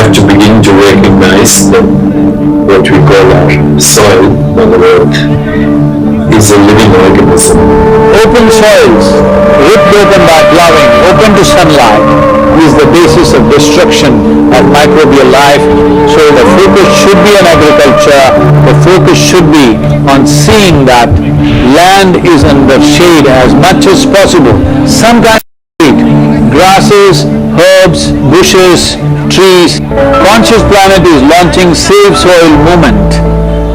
have to begin to recognize that what we call our soil, Mother Earth, is a living organism. Open soils, ripped open by ploughing, open to sunlight, is the basis of destruction of microbial life. So the focus should be on agriculture, the focus should be on seeing that land is under shade as much as possible. Some kind of shade, grasses, herbs, bushes, trees. Conscious Planet is launching Save Soil movement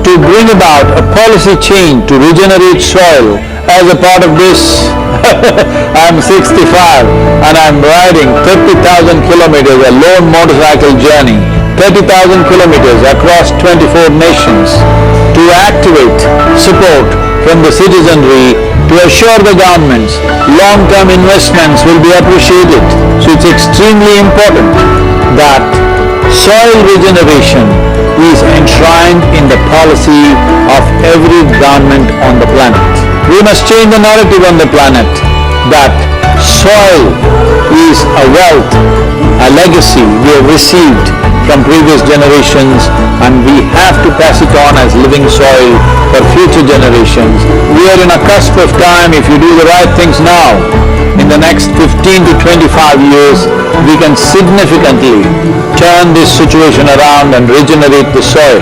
to bring about a policy change to regenerate soil. As a part of this, I'm 65 and I'm riding 30,000 kilometers, a lone motorcycle journey, 30,000 kilometers across 24 nations to activate support from the citizenry to assure the governments long-term investments will be appreciated. So it's extremely important that soil regeneration is enshrined in the policy of every government on the planet. We must change the narrative on the planet that soil is a wealth, a legacy we have received from previous generations, and we have to pass it on as living soil for future generations. We are in a cusp of time. If you do the right things now, in the next 15 to 25 years, we can significantly turn this situation around and regenerate the soil.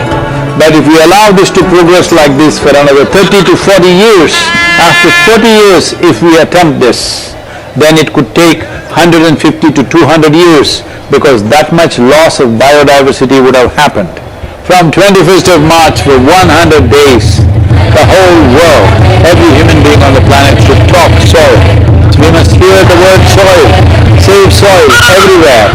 But if we allow this to progress like this for another 30 to 40 years, after 40 years, if we attempt this, then it could take 150 to 200 years, because that much loss of biodiversity would have happened. From 21st of March for 100 days, the whole world, every human being on the planet should talk soil. So we must hear the word soil, save soil everywhere.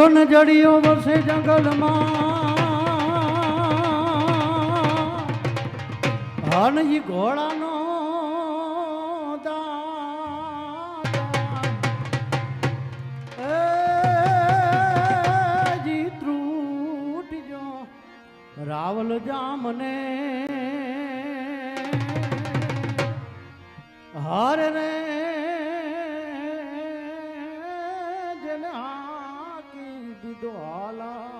જડિયો ને જડિયો વસે જંગલમાં હનજી ઘોડાનો જી ત્રુટજો રાવલ જામને હાર રે જેને હાકી દીધો હાલા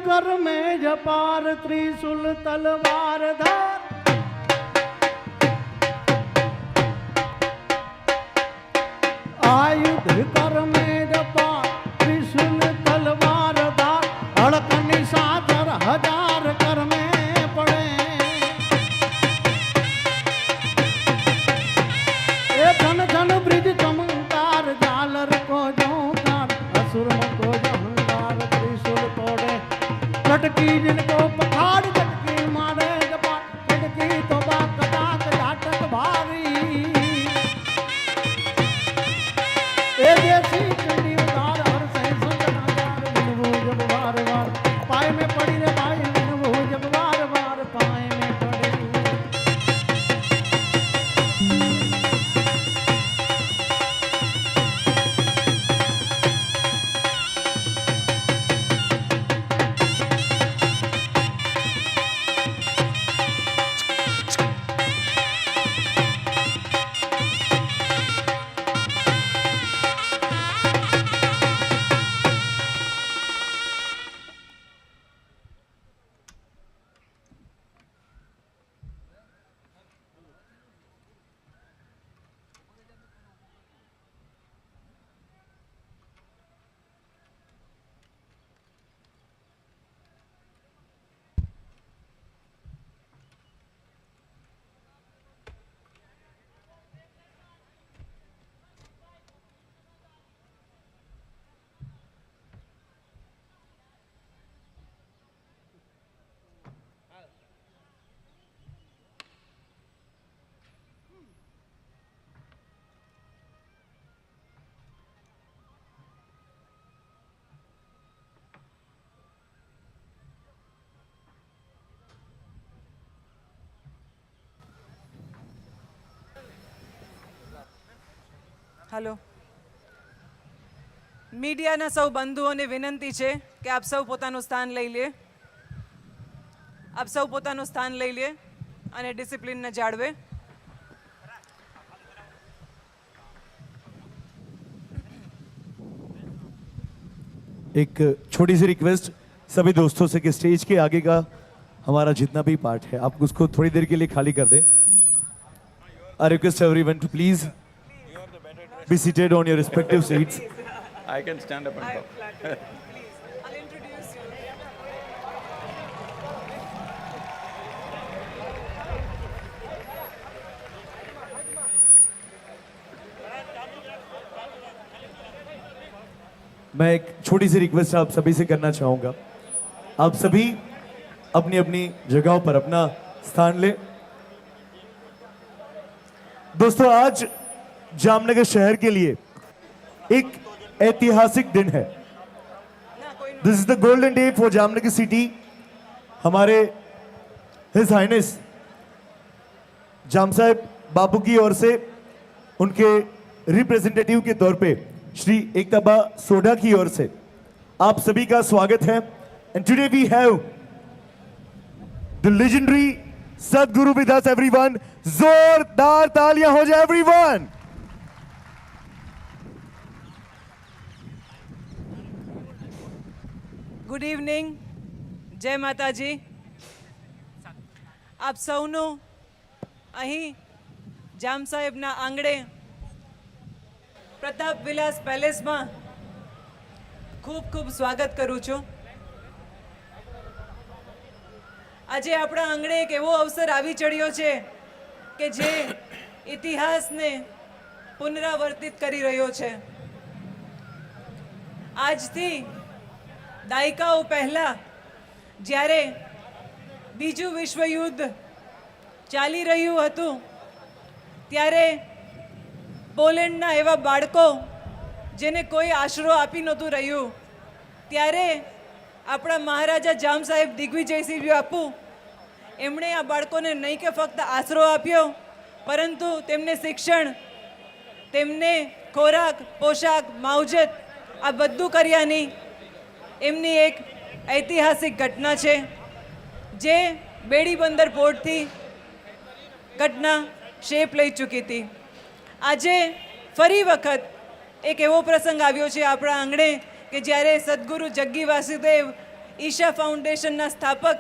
कर में जपार त्रिशूल तलवार धार आयुध कर में जपार त्रिशूल तलवार धार हड़कनी सातर हजार कर में पड़े ए धन धन ब्रिज चम झटकी जिनको पठार झटकी मारे जबान झटकी तो बात कटाक झाटक भारी ए देसी चंडी उतार हर सही संजना जार विनवू जब वार वार पाए में पड़ी रे भाई विनवू जब वार वार पाए में पड़ी हेलो मीडियाना सौ बंधुओने विनंती है कि आप सौ पोतानुं स्थान लई ले आप सौ पोतानुं स्थान लई ले अने डिसिप्लिन ने जाळवे एक छोटी सी रिक्वेस्ट सभी दोस्तों से कि स्टेज के आगे का हमारा जितना भी पार्ट है आप उसको थोड़ी देर के लिए खाली कर दें। I request everyone to please be seated on your respective seats. I can stand up and talk. Please, I'll introduce you. मैं एक छोटी सी रिक्वेस्ट आप सभी से करना चाहूंगा, आप सभी अपनी अपनी जगहों पर अपना स्थान ले। दोस्तों आज जामनगर शहर के लिए एक ऐतिहासिक दिन है। This is the golden day for Jamnagar city. हमारे हिज हाइनेस जाम साहब बापू की ओर से उनके रिप्रेजेंटेटिव के तौर पे श्री एकताबा सोढा की ओर से आप सभी का स्वागत है। And today we have the legendary Sadhguru with us everyone. जोरदार तालियां हो जाए एवरीवन। गुड इवनिंग, जय माताजी। आप सौनु अहीं जाम साहेबना आंगणे प्रताप विलास पैलेस में खूब खूब स्वागत करूँ छूँ। આજે આપણા આંગણે એક એવો અવસર આવી ચડ્યો છે કે જે ઇતિહાસને પુનરાવર્તિત કરી રહ્યો છે। આજથી દાયકાઓ પહેલા જ્યારે બીજું વિશ્વયુદ્ધ ચાલી રહ્યું હતું ત્યારે પોલેન્ડના એવા બાળકો જેને કોઈ આશરો આપી નહોતું રહ્યું ત્યારે આપણા મહારાજા જામ સાહેબ દિગ્વિજયસિંહ બાપુ એમણે આ બાળકોને નહીં કે ફક્ત આશરો આપ્યો પરંતુ તેમને શિક્ષણ, તેમને ખોરાક, પોશાક, માવજત આ બધું કર્યાની એમની એક ઐતિહાસિક ઘટના છે જે બેડી બંદર પોર્ટથી ઘટના શેપ લઈ ચૂકી હતી। આજે ફરી વખત એક એવો પ્રસંગ આવ્યો છે આપણા આંગણે કે જ્યારે સદગુરુ જગ્ગી વાસુદેવ ઈશા ફાઉન્ડેશનના સ્થાપક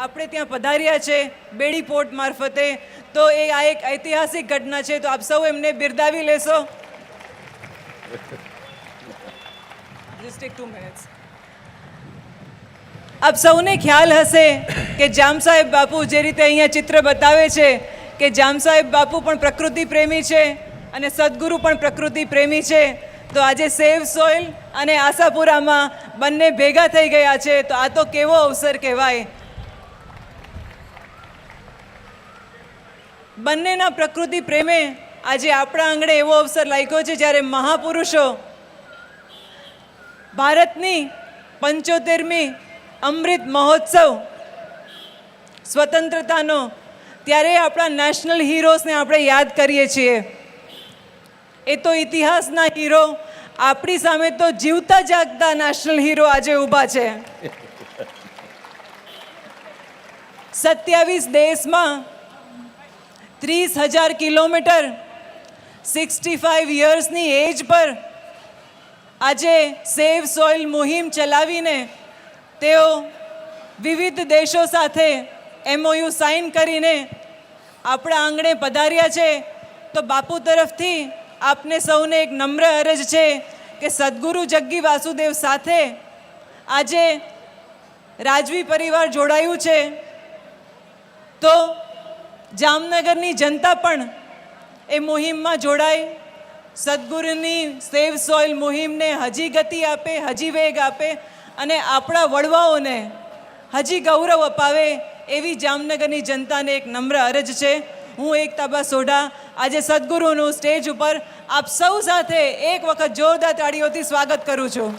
આપણે ત્યાં પધાર્યા છે બેડી પોર્ટ મારફતે। તો એ આ એક ઐતિહાસિક ઘટના છે, તો આપ સૌ એમને બિરદાવી લેશો। Just take 2 minutes. આપ સૌને ખ્યાલ હશે કે જામ સાહેબ બાપુ જે રીતે અહીંયા ચિત્ર બતાવે છે કે જામ સાહેબ બાપુ પણ પ્રકૃતિ પ્રેમી છે અને સદગુરુ પણ પ્રકૃતિ પ્રેમી છે। તો આજે સેવ સોઇલ અને આશાપુરામાં બંને ભેગા થઈ ગયા છે, તો આ તો કેવો અવસર કહેવાય. બંનેના પ્રકૃતિ પ્રેમે આજે આપણા આંગણે એવો અવસર લાગ્યો છે જ્યારે મહાપુરુષો ભારતની 75મી અમૃત મહોત્સવ સ્વતંત્રતાનો, ત્યારે આપણા નેશનલ હીરોઝને આપણે યાદ કરીએ છીએ. એ તો ઇતિહાસના હીરો, આપણી સામે તો જીવતા જાગતા નેશનલ હીરો આજે ઊભા છે. 27 દેશમાં 30,000 કિલોમીટર 65 યર્સની એજ પર આજે સેવ સોઇલ મુહિમ ચલાવીને તેઓ વિવિધ દેશો સાથે MOU સાઇન કરીને આપણા આંગણે પધાર્યા છે. તો બાપુ તરફથી આપને સૌને એક નમ્ર અરજ છે કે સદગુરુ જગ્ગી વાસુદેવ સાથે આજે રાજવી પરિવાર જોડાયું છે, તો જામનગરની જનતા પણ એ મુહિમમાં જોડાય, સદગુરુની સેવ સોઇલ મુહિમને હજી ગતિ આપે, હજી વેગ આપે અને આપણા વડવાઓને હજી ગૌરવ અપાવે, એવી જામનગરની જનતાને એક નમ્ર અરજ છે. હું એક તાબા સોઢા આજે સદગુરુનું સ્ટેજ ઉપર આપ સૌ સાથે એક વખત જોરદાર તાળીઓથી સ્વાગત કરું છું.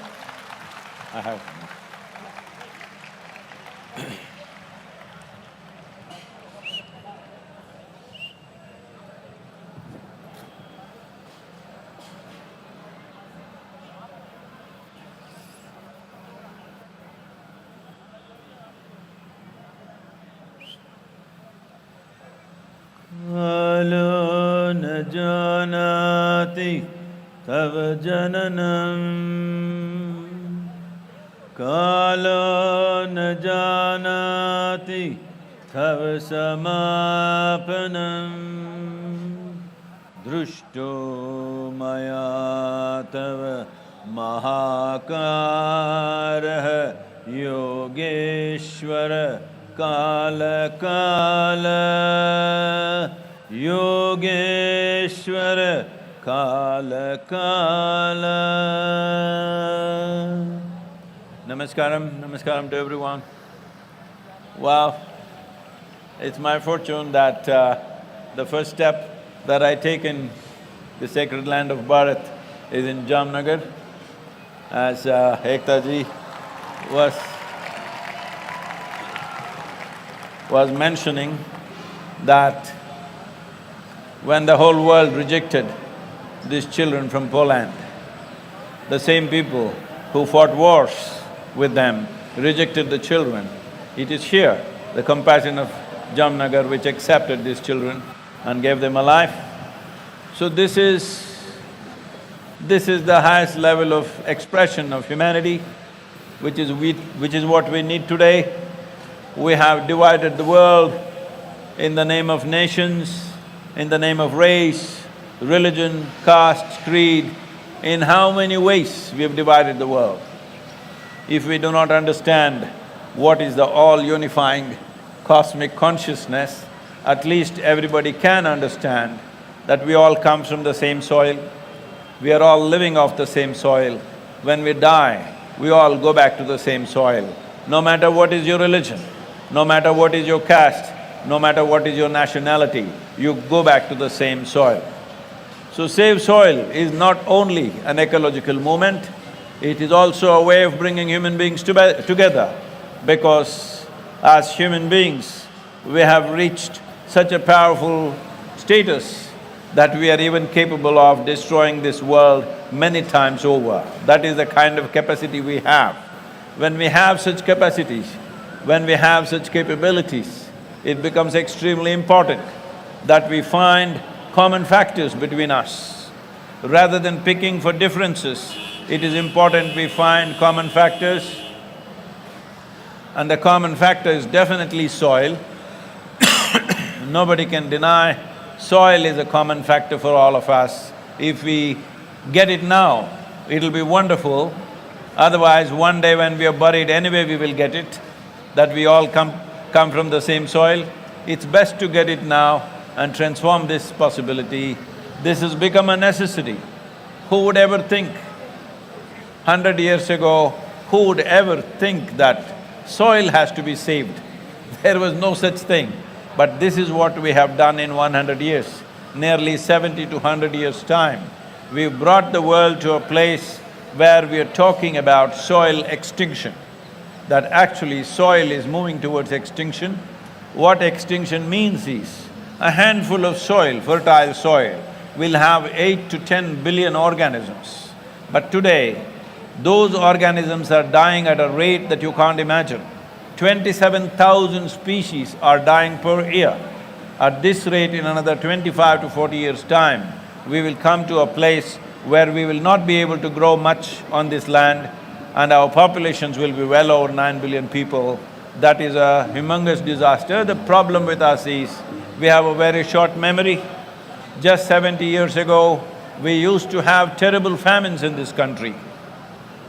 कालो न जानाति तव जननं, कालो न जानाति तव समापनं, दृष्टो मया तव महाकारः योगेश्वर काल काल, योगेश्वर काल काल. Namaskaram to everyone. Wow, it's my fortune that the first step that I take in the sacred land of Bharat is in Jamnagar. As Ekta ji was mentioning that when the whole world rejected these children from Poland, the same people who fought wars with them rejected the children. It is here, the compassion of Jamnagar, which accepted these children and gave them a life. So this is the highest level of expression of humanity, which is what we need today. We have divided the world in the name of nations, in the name of race, religion, caste, creed. In how many ways we have divided the world? If we do not understand what is the all-unifying cosmic consciousness, at least everybody can understand that we all come from the same soil, we are all living off the same soil. When we die, we all go back to the same soil. No matter what is your religion, no matter what is your caste, no matter what is your nationality, you go back to the same soil. So Save Soil is not only an ecological movement, it is also a way of bringing human beings together, because as human beings, we have reached such a powerful status that we are even capable of destroying this world many times over. That is the kind of capacity we have. When we have such capacities, when we have such capabilities, it becomes extremely important that we find common factors between us. Rather than picking for differences, it is important we find common factors, and the common factor is definitely soil. Nobody can deny soil is a common factor for all of us. If we get it now, it'll be wonderful. Otherwise, one day when we are buried, anyway we will get it, that we all come from the same soil. It's best to get it now and transform this possibility. This has become a necessity. Who would ever think, 100 years ago, who would ever think that soil has to be saved? There was no such thing. But this is what we have done in 100 years, nearly 70 to 100 years' time. We've brought the world to a place where we are talking about soil extinction, that actually soil is moving towards extinction. What extinction means is, a handful of soil, fertile soil, will have 8 to 10 billion organisms. But today, those organisms are dying at a rate that you can't imagine. 27,000 species are dying per year. At this rate, in another 25 to 40 years' time, we will come to a place where we will not be able to grow much on this land and our populations will be well over 9 billion people. That is a humongous disaster. The problem with us is, we have a very short memory. Just 70 years ago, we used to have terrible famines in this country.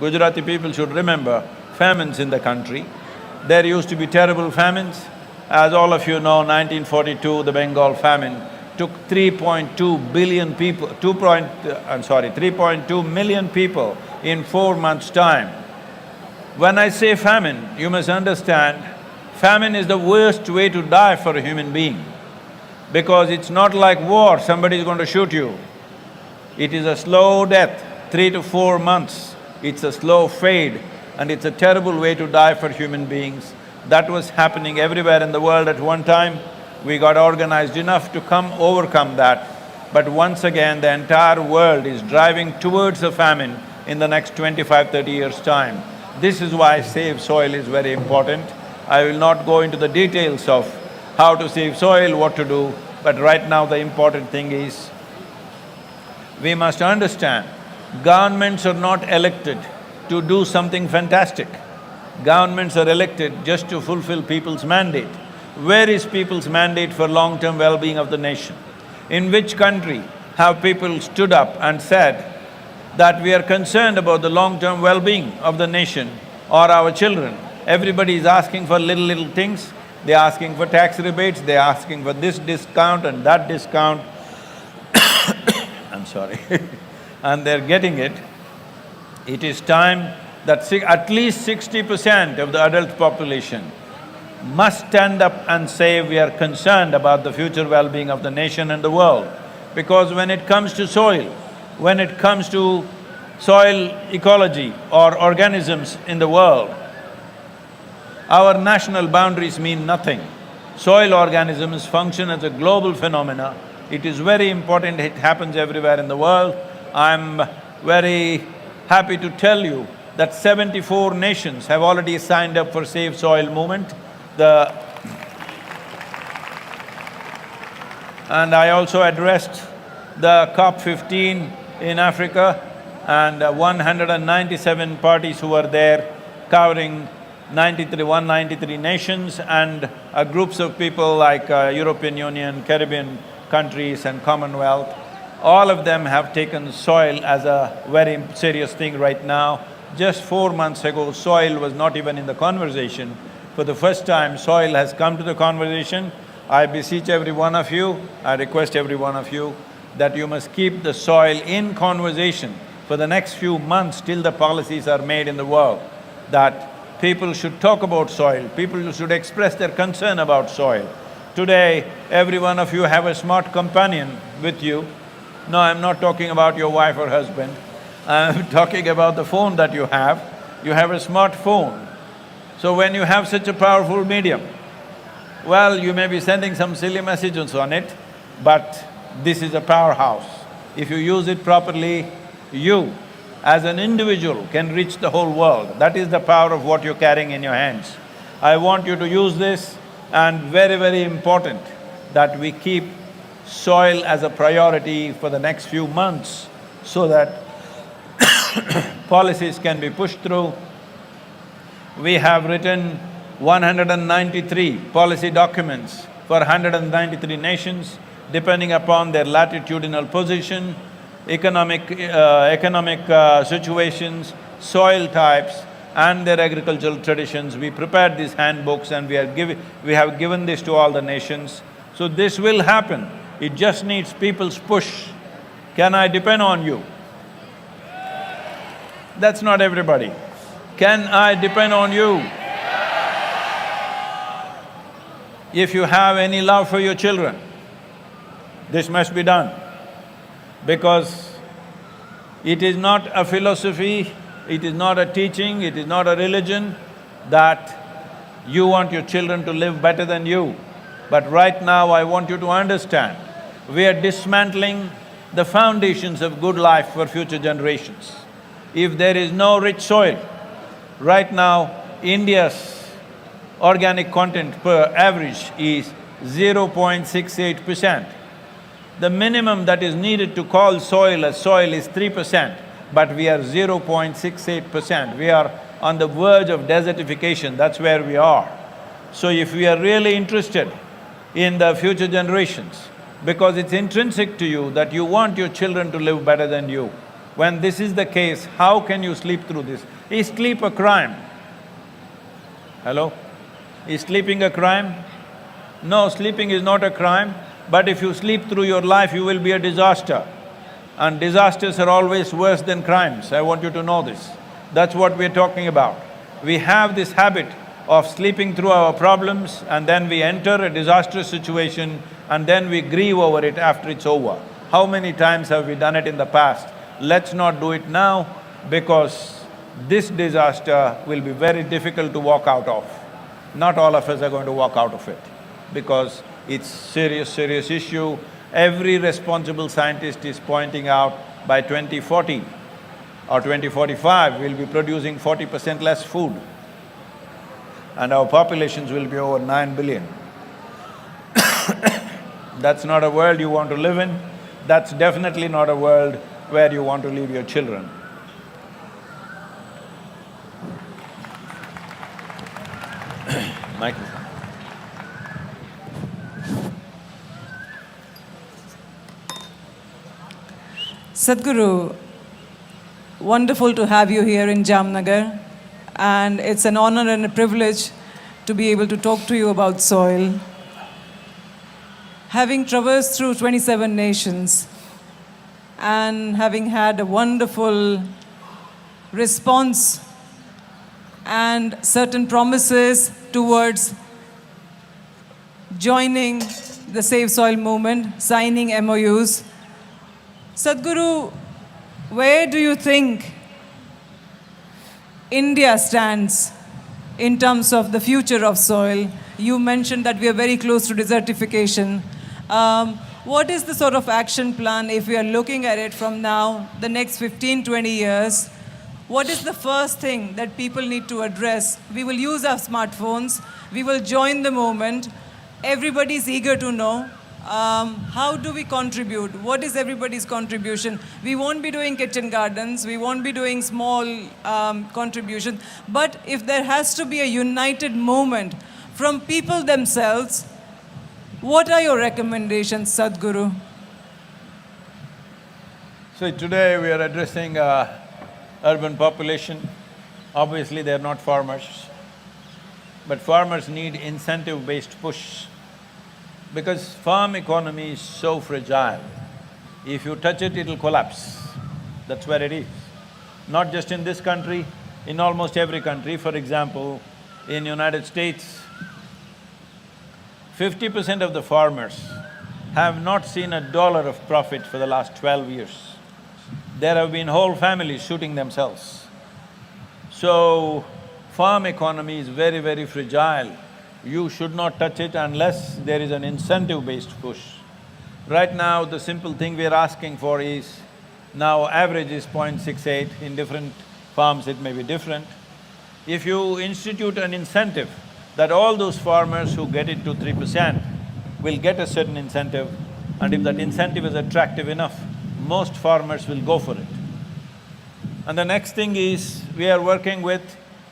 Gujarati people should remember famines in the country. There used to be terrible famines. As all of you know, 1942, the Bengal famine took 3.2 billion people… 3.2 million people in 4 months' time. When I say famine, you must understand, famine is the worst way to die for a human being. Because it's not like war, somebody is going to shoot you. It is a slow death, 3 to 4 months. It's a slow fade, and it's a terrible way to die for human beings. That was happening everywhere in the world at one time. We got organized enough to overcome that. But once again, the entire world is driving towards a famine in the next 25–30 years' time. This is why save soil is very important. I will not go into the details of how to save soil, what to do, but right now the important thing is, we must understand, governments are not elected to do something fantastic. Governments are elected just to fulfill people's mandate. Where is people's mandate for long-term well-being of the nation? In which country have people stood up and said that we are concerned about the long-term well-being of the nation or our children? Everybody is asking for little things. They're asking for tax rebates, they're asking for this discount and that discount. I'm sorry. And they're getting it. It is time that at least 60% of the adult population must stand up and say we are concerned about the future well-being of the nation and the world. Because when it comes to soil, when it comes to soil ecology or organisms in the world, our national boundaries mean nothing. Soil organisms function as a global phenomena. It is very important, it happens everywhere in the world. I'm very happy to tell you that 74 nations have already signed up for Save Soil movement. And I also addressed the COP15 in Africa, and 197 parties who were there, covering 193 nations and groups of people like European Union, Caribbean countries and Commonwealth. All of them have taken soil as a very serious thing right now. Just 4 months ago, soil was not even in the conversation. For the first time, soil has come to the conversation. I beseech every one of you, I request every one of you that you must keep the soil in conversation for the next few months till the policies are made in the world, that people should talk about soil, people should express their concern about soil. Today, every one of you have a smart companion with you. No, I'm not talking about your wife or husband. I'm talking about the phone that you have. You have a smartphone. So when you have such a powerful medium, well, you may be sending some silly messages on it, but this is a powerhouse. If you use it properly, you, as an individual, can reach the whole world. That is the power of what you're carrying in your hands. I want you to use this, and very important that we keep soil as a priority for the next few months so that policies can be pushed through. We have written 193 policy documents for 193 nations, depending upon their latitudinal position, economic situations, soil types and their agricultural traditions. We prepared these handbooks and we have given this to all the nations. So this will happen. It just needs people's push. Can I depend on you? That's not everybody. Can I depend on you? If you have any love for your children, this must be done. Because it is not a philosophy, it is not a teaching, it is not a religion that you want your children to live better than you. But right now I want you to understand, we are dismantling the foundations of good life for future generations. If there is no rich soil, right now India's organic content per average is 0.68%. The minimum that is needed to call soil as soil is 3%, but we are 0.68%. We are on the verge of desertification, that's where we are. So if we are really interested in the future generations, because it's intrinsic to you that you want your children to live better than you, when this is the case, how can you sleep through this? Is sleep a crime? Hello? Is sleeping a crime? No, sleeping is not a crime, but if you sleep through your life, you will be a disaster. And disasters are always worse than crimes, I want you to know this. That's what we're talking about. We have this habit of sleeping through our problems and then we enter a disastrous situation and then we grieve over it after it's over. How many times have we done it in the past? Let's not do it now because this disaster will be very difficult to walk out of. Not all of us are going to walk out of it because it's serious issue. Every responsible scientist is pointing out by 2040 or 2045, we'll be producing 40% less food and our populations will be over 9 billion. That's not a world you want to live in. That's definitely not a world where you want to leave your children. Microphone. Sadhguru, wonderful to have you here in Jamnagar, and it's an honor and a privilege to be able to talk to you about soil. Having traversed through 27 nations and having had a wonderful response and certain promises towards joining the Save Soil movement, signing MOUs, Sadhguru, where do you think India stands in terms of the future of soil? You mentioned that we are very close to desertification. What is the sort of action plan if we are looking at it from now, the next 15, 20 years? What is the first thing that people need to address? We will use our smartphones, we will join the movement. Everybody is eager to know. How do we contribute? What is everybody's contribution? We won't be doing kitchen gardens, we won't be doing small contributions, but if there has to be a united movement from people themselves, what are your recommendations, Sadhguru? So today we are addressing urban population. Obviously they are not farmers, but farmers need incentive-based push. Because farm economy is so fragile, if you touch it, it'll collapse. That's where it is. Not just in this country, in almost every country. For example, in United States, 50% of the farmers have not seen $1 of profit for the last 12 years. There have been whole families shooting themselves. So, farm economy is very, very fragile. You should not touch it unless there is an incentive-based push. Right now, the simple thing we are asking for is, now average is 0.68, in different farms it may be different. If you institute an incentive that all those farmers who get it to 3% will get a certain incentive, and if that incentive is attractive enough, most farmers will go for it. And the next thing is, we are working with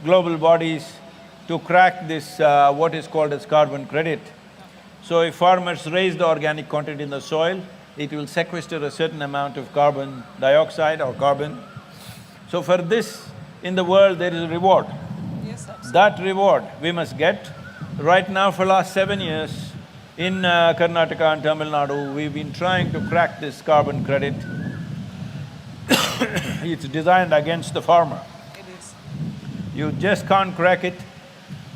global bodies to crack this what is called as carbon credit. So if farmers raise the organic content in the soil, it will sequester a certain amount of carbon dioxide or carbon. So for this, in the world there is a reward. Yes, absolutely. That reward we must get. Right now for last 7 years, in Karnataka and Tamil Nadu, we've been trying to crack this carbon credit. It's designed against the farmer. It is. You just can't crack it.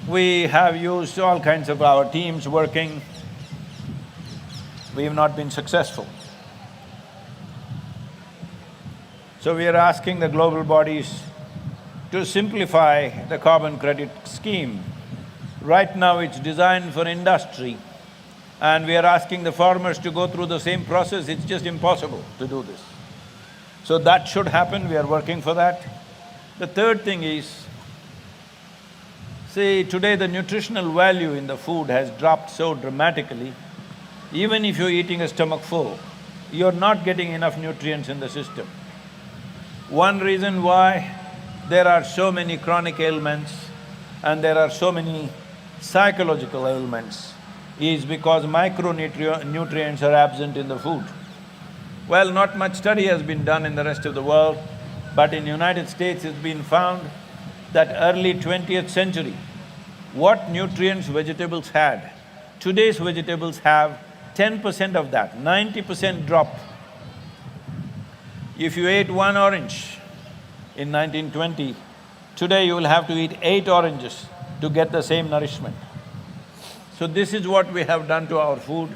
We have used all kinds of our teams working. We have not been successful. So we are asking the global bodies to simplify the carbon credit scheme. Right now it's designed for industry, and we are asking the farmers to go through the same process. It's just impossible to do this. So that should happen, we are working for that. The third thing is, see, today the nutritional value in the food has dropped so dramatically. Even if you're eating a stomach full, you're not getting enough nutrients in the system. One reason why there are so many chronic ailments and there are so many psychological ailments is because micronutrients are absent in the food. Well, not much study has been done in the rest of the world, but in United States it's been found that early 20th century, what nutrients vegetables had, today's vegetables have 10% of that, 90% drop. If you ate one orange in 1920, today you will have to eat 8 oranges to get the same nourishment. So this is what we have done to our food.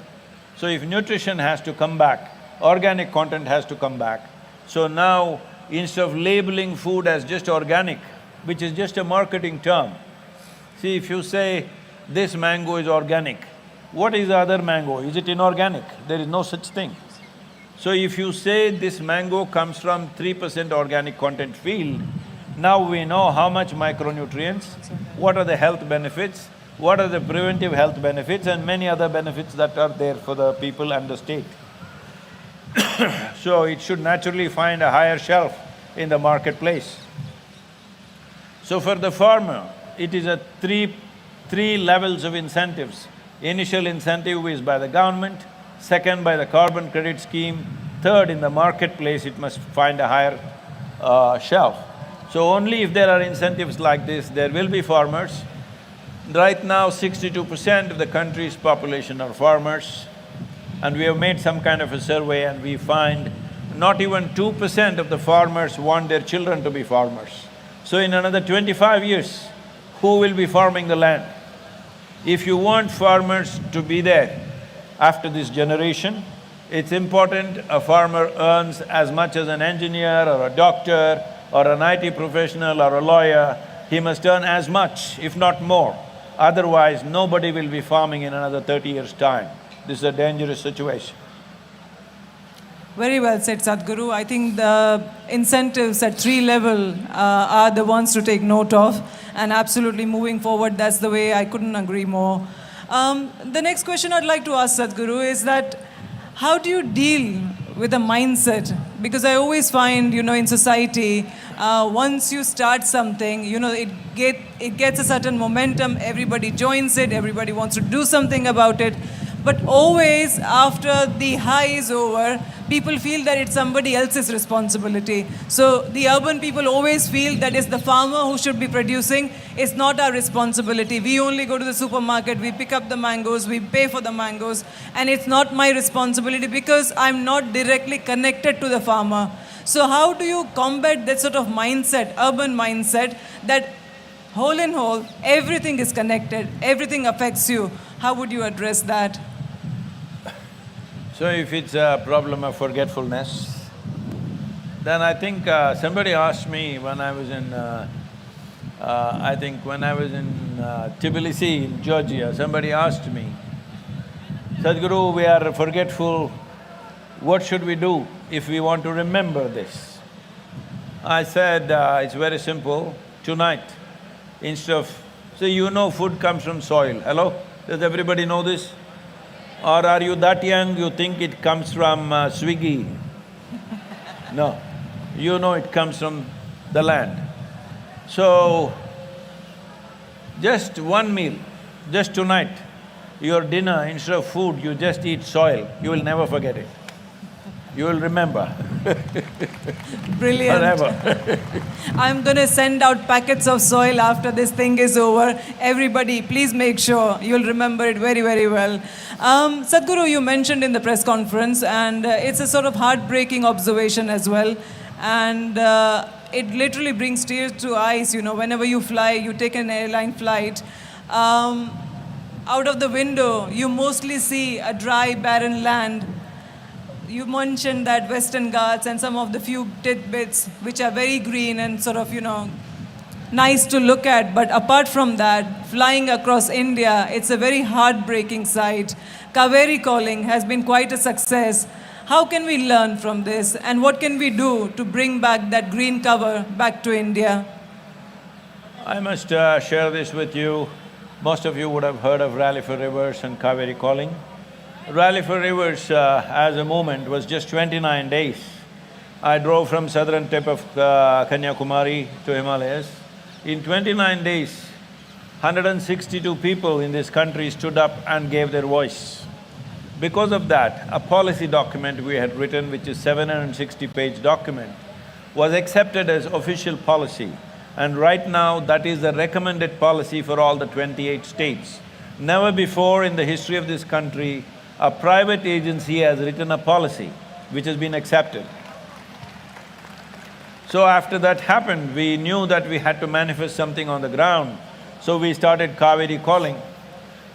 So if nutrition has to come back, organic content has to come back. So now, instead of labeling food as just organic, which is just a marketing term, see, if you say, this mango is organic, what is the other mango? Is it inorganic? There is no such thing. So if you say this mango comes from 3% organic content field, now we know how much micronutrients, what are the health benefits, what are the preventive health benefits, and many other benefits that are there for the people and the state. So it should naturally find a higher shelf in the marketplace. So for the farmer, it is a three levels of incentives. Initial incentive is by the government, second by the carbon credit scheme, third in the marketplace it must find a higher shelf. So only if there are incentives like this, there will be farmers. Right now 62% of the country's population are farmers, and we have made some kind of a survey and we find not even 2% of the farmers want their children to be farmers. So in another 25 years, who will be farming the land? If you want farmers to be there after this generation, it's important a farmer earns as much as an engineer or a doctor or an IT professional or a lawyer. He must earn as much, if not more. Otherwise, nobody will be farming in another 30 years' time. This is a dangerous situation. Very well said, Sadhguru. I think the incentives at 3 level are the ones to take note of, and absolutely moving forward, that's the way. I couldn't agree more. The next question I'd like to ask Sadhguru is that how do you deal with the mindset? Because I always find, in society, once you start something, it gets a certain momentum, everybody joins it, everybody wants to do something about it. But always after the high is over, people feel that it's somebody else's responsibility. So the urban people always feel that it's the farmer who should be producing, it's not our responsibility. We only go to the supermarket, we pick up the mangoes, we pay for the mangoes, and it's not my responsibility because I'm not directly connected to the farmer. So how do you combat that sort of mindset, urban mindset, that whole in whole, everything is connected, everything affects you? How would you address that? So if it's a problem of forgetfulness, then I think somebody asked me when I was in, Tbilisi in Georgia, somebody asked me, Sadhguru, we are forgetful, what should we do if we want to remember this? I said, it's very simple, tonight, instead of… So food comes from soil, hello? Does everybody know this? Or are you that young, you think it comes from Swiggy? No, it comes from the land. So, just one meal, just tonight, your dinner, instead of food, you just eat soil, you will never forget it. You will remember. Brilliant. Forever. I'm going to send out packets of soil after this thing is over. Everybody, please make sure you'll remember it very, very well. Sadhguru, you mentioned in the press conference, and it's a sort of heartbreaking observation as well. and it literally brings tears to eyes, you know, whenever you fly, you take an airline flight. Out of the window, you mostly see a dry, barren land. You mentioned that Western Ghats and some of the few tidbits which are very green and sort of, you know, nice to look at. But apart from that, flying across India, it's a very heartbreaking sight. Kaveri calling has been quite a success. How can we learn from this, and what can we do to bring back that green cover back to India? I must share this with you. Most of you would have heard of Rally for Rivers and Kaveri calling. Rally for Rivers as a movement was just 29 days. I drove from southern tip of Kanyakumari to Himalayas. In 29 days, 162 people in this country stood up and gave their voice. Because of that, a policy document we had written, which is 760-page document, was accepted as official policy. And right now, that is the recommended policy for all the 28 states. Never before in the history of this country, a private agency has written a policy which has been accepted. So after that happened, we knew that we had to manifest something on the ground. So we started Kaveri calling.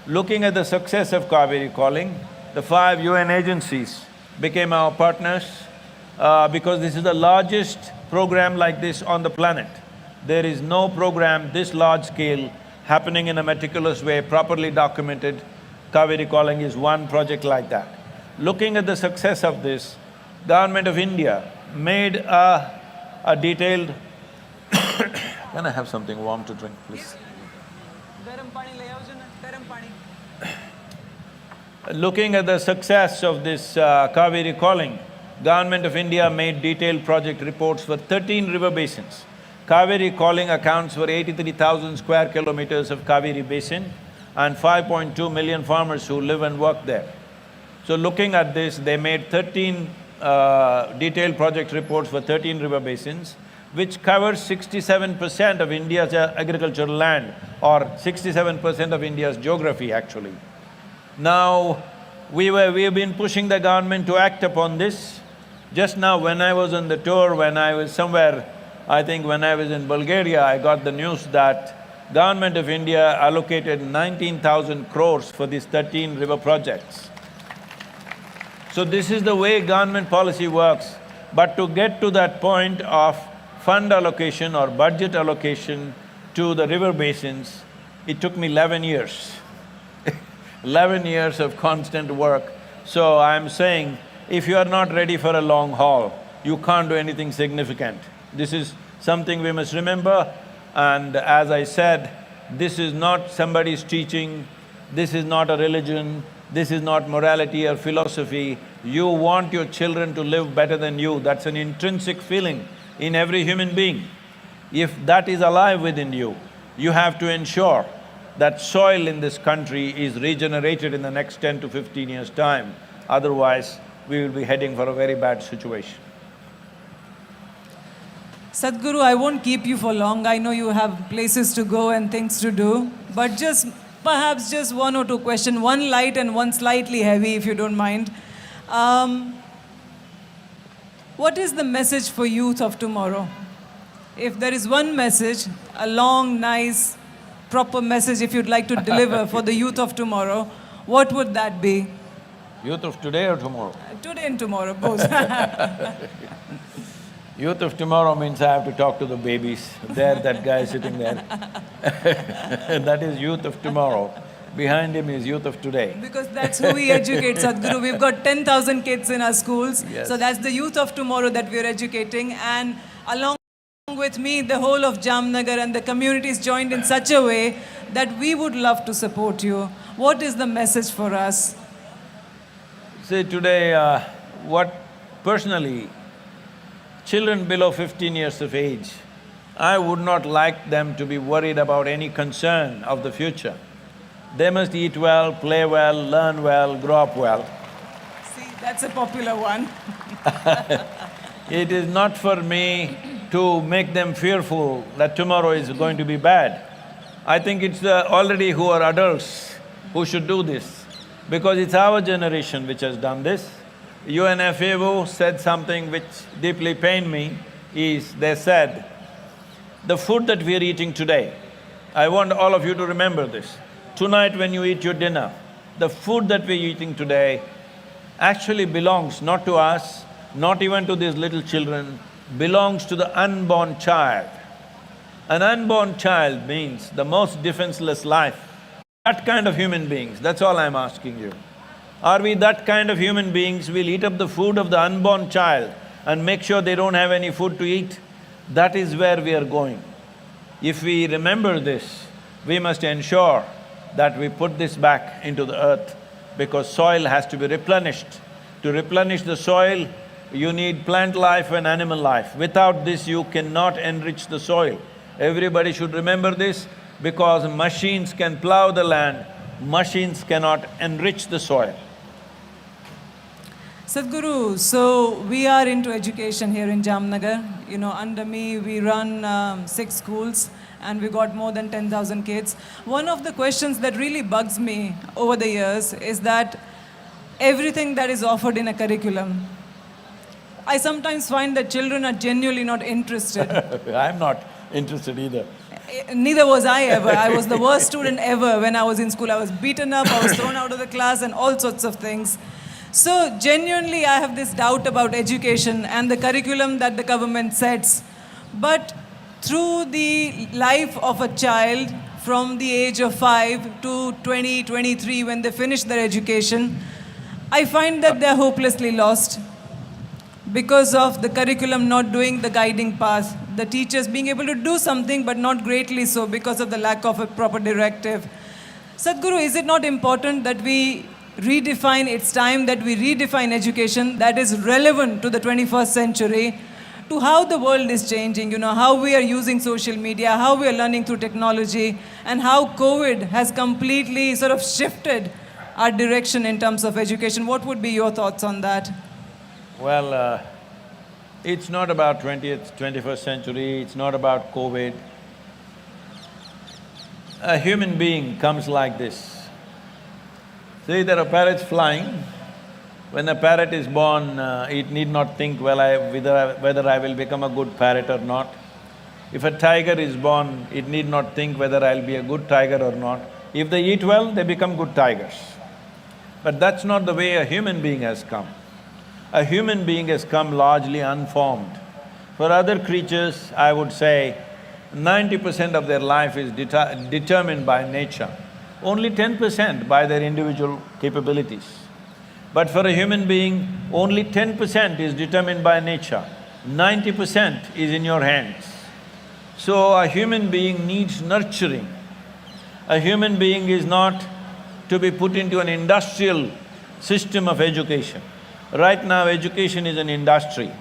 Looking at the success of Kaveri calling, the 5 UN agencies became our partners because this is the largest program like this on the planet. There is no program this large scale happening in a meticulous way, properly documented. Kaveri calling is one project like that. Looking at the success of this, Government of India made a detailed Can I have something warm to drink, please? Looking at the success of this Kaveri calling, Government of India made detailed project reports for 13 river basins. Kaveri calling accounts for 83,000 square kilometers of Kaveri basin and 5.2 million farmers who live and work there. So looking at this, they made 13 detailed project reports for 13 river basins, which covers 67% of India's agricultural land, or 67% of India's geography actually. Now, we have been pushing the government to act upon this. Just now when I was on the tour, when I was somewhere, I think when I was in Bulgaria, I got the news that Government of India allocated 19,000 crores for these 13 river projects. So this is the way government policy works. But to get to that point of fund allocation or budget allocation to the river basins, it took me 11 years. 11 years of constant work. So I'm saying, if you are not ready for a long haul, you can't do anything significant. This is something we must remember, and as I said, this is not somebody's teaching, this is not a religion, this is not morality or philosophy. You want your children to live better than you, that's an intrinsic feeling in every human being. If that is alive within you, you have to ensure that soil in this country is regenerated in the next 10 to 15 years' time. Otherwise, we will be heading for a very bad situation. Sadhguru, I won't keep you for long. I know you have places to go and things to do, but perhaps just one or two questions, one light and one slightly heavy, if you don't mind. What is the message for youth of tomorrow? If there is one message, a long, nice, proper message if you'd like to deliver for the youth of tomorrow, what would that be? Youth of today or tomorrow? Today and tomorrow, both. Youth of tomorrow means I have to talk to the babies. There, that guy sitting there. That is youth of tomorrow. Behind him is youth of today. Because that's who we educate, Sadhguru. We've got 10,000 kids in our schools. Yes. So that's the youth of tomorrow that we're educating. And along with me, the whole of Jamnagar and the community is joined in such a way that we would love to support you. What is the message for us? See, today, personally, children below 15 years of age, I would not like them to be worried about any concern of the future. They must eat well, play well, learn well, grow up well. See, that's a popular one. It is not for me to make them fearful that tomorrow is going to be bad. I think it's already who are adults who should do this, because it's our generation which has done this. UNFAO said something which deeply pained me. is, they said, the food that we are eating today, I want all of you to remember this. Tonight when you eat your dinner, the food that we're eating today actually belongs not to us, not even to these little children, belongs to the unborn child. An unborn child means the most defenseless life. That kind of human beings, that's all I'm asking you. Are we that kind of human beings? We'll eat up the food of the unborn child and make sure they don't have any food to eat? That is where we are going. If we remember this, we must ensure that we put this back into the earth, because soil has to be replenished. To replenish the soil, you need plant life and animal life. Without this, you cannot enrich the soil. Everybody should remember this, because machines can plow the land, machines cannot enrich the soil. Sadhguru, so we are into education here in Jamnagar. You know, under me, we run 6 schools and we got more than 10,000 kids. One of the questions that really bugs me over the years is that everything that is offered in a curriculum, I sometimes find that children are genuinely not interested. I'm not interested either. Neither was I ever. I was the worst student ever when I was in school. I was beaten up, I was thrown out of the class and all sorts of things. So genuinely I have this doubt about education and the curriculum that the government sets. But through the life of a child from the age of 5 to 20, 23, when they finish their education, I find that they're hopelessly lost because of the curriculum not doing the guiding path, the teachers being able to do something but not greatly so because of the lack of a proper directive. Sadhguru, is it not important that we redefine, it's time that we redefine education that is relevant to the 21st century, to how the world is changing, you know, how we are using social media, how we are learning through technology, and how COVID has completely sort of shifted our direction in terms of education. What would be your thoughts on that? Well, it's not about 21st century, it's not about COVID. A human being comes like this. See, there are parrots flying. When a parrot is born, it need not think, well, whether I will become a good parrot or not. If a tiger is born, it need not think whether I'll be a good tiger or not. If they eat well, they become good tigers. But that's not the way a human being has come. A human being has come largely unformed. For other creatures, I would say 90% of their life is determined by nature, only 10% by their individual capabilities. But for a human being, only 10% is determined by nature, 90% is in your hands. So a human being needs nurturing. A human being is not to be put into an industrial system of education. Right now, education is an industry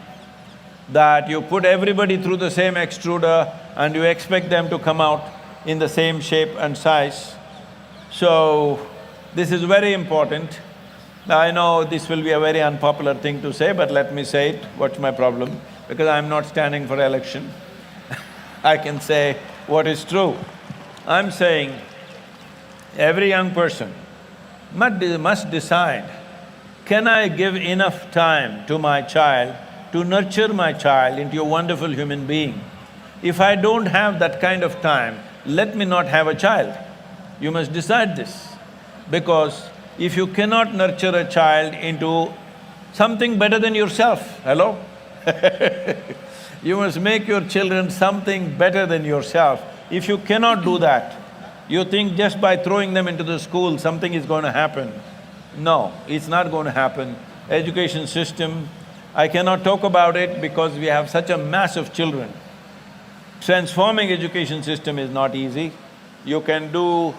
that you put everybody through the same extruder and you expect them to come out in the same shape and size. So, this is very important. I know this will be a very unpopular thing to say, but let me say it, what's my problem? Because I'm not standing for election. I can say what is true. I'm saying every young person must decide, can I give enough time to my child to nurture my child into a wonderful human being? If I don't have that kind of time, let me not have a child. You must decide this, because if you cannot nurture a child into something better than yourself, hello? You must make your children something better than yourself. If you cannot do that, you think just by throwing them into the school, something is going to happen. No, it's not going to happen. Education system, I cannot talk about it because we have such a mass of children. Transforming education system is not easy. You can do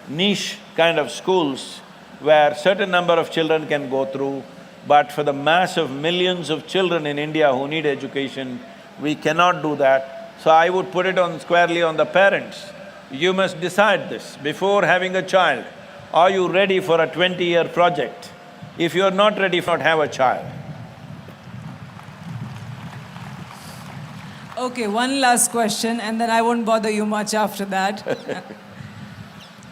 niche kind of schools where certain number of children can go through, but for the mass of millions of children in India who need education, we cannot do that. So I would put it on squarely on the parents. You must decide this before having a child. Are you ready for a 20-year project? If you're not ready, not have a child. Okay, one last question and then I won't bother you much after that.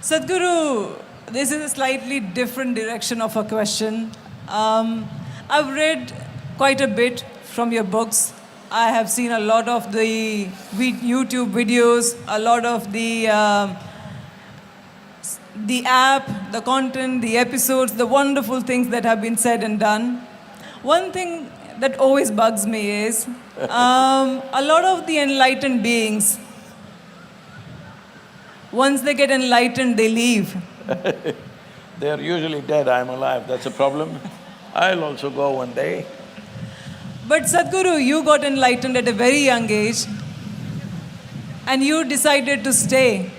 Sadhguru, this is a slightly different direction of a question. I've read quite a bit from your books I have seen a lot of the YouTube videos, a lot of the app, the content, the episodes, the wonderful things that have been said and done. One thing that always bugs me is a lot of the enlightened beings, once they get enlightened, they leave. They are usually dead, I'm alive, that's a problem. I'll also go one day. But Sadhguru, you got enlightened at a very young age and you decided to stay.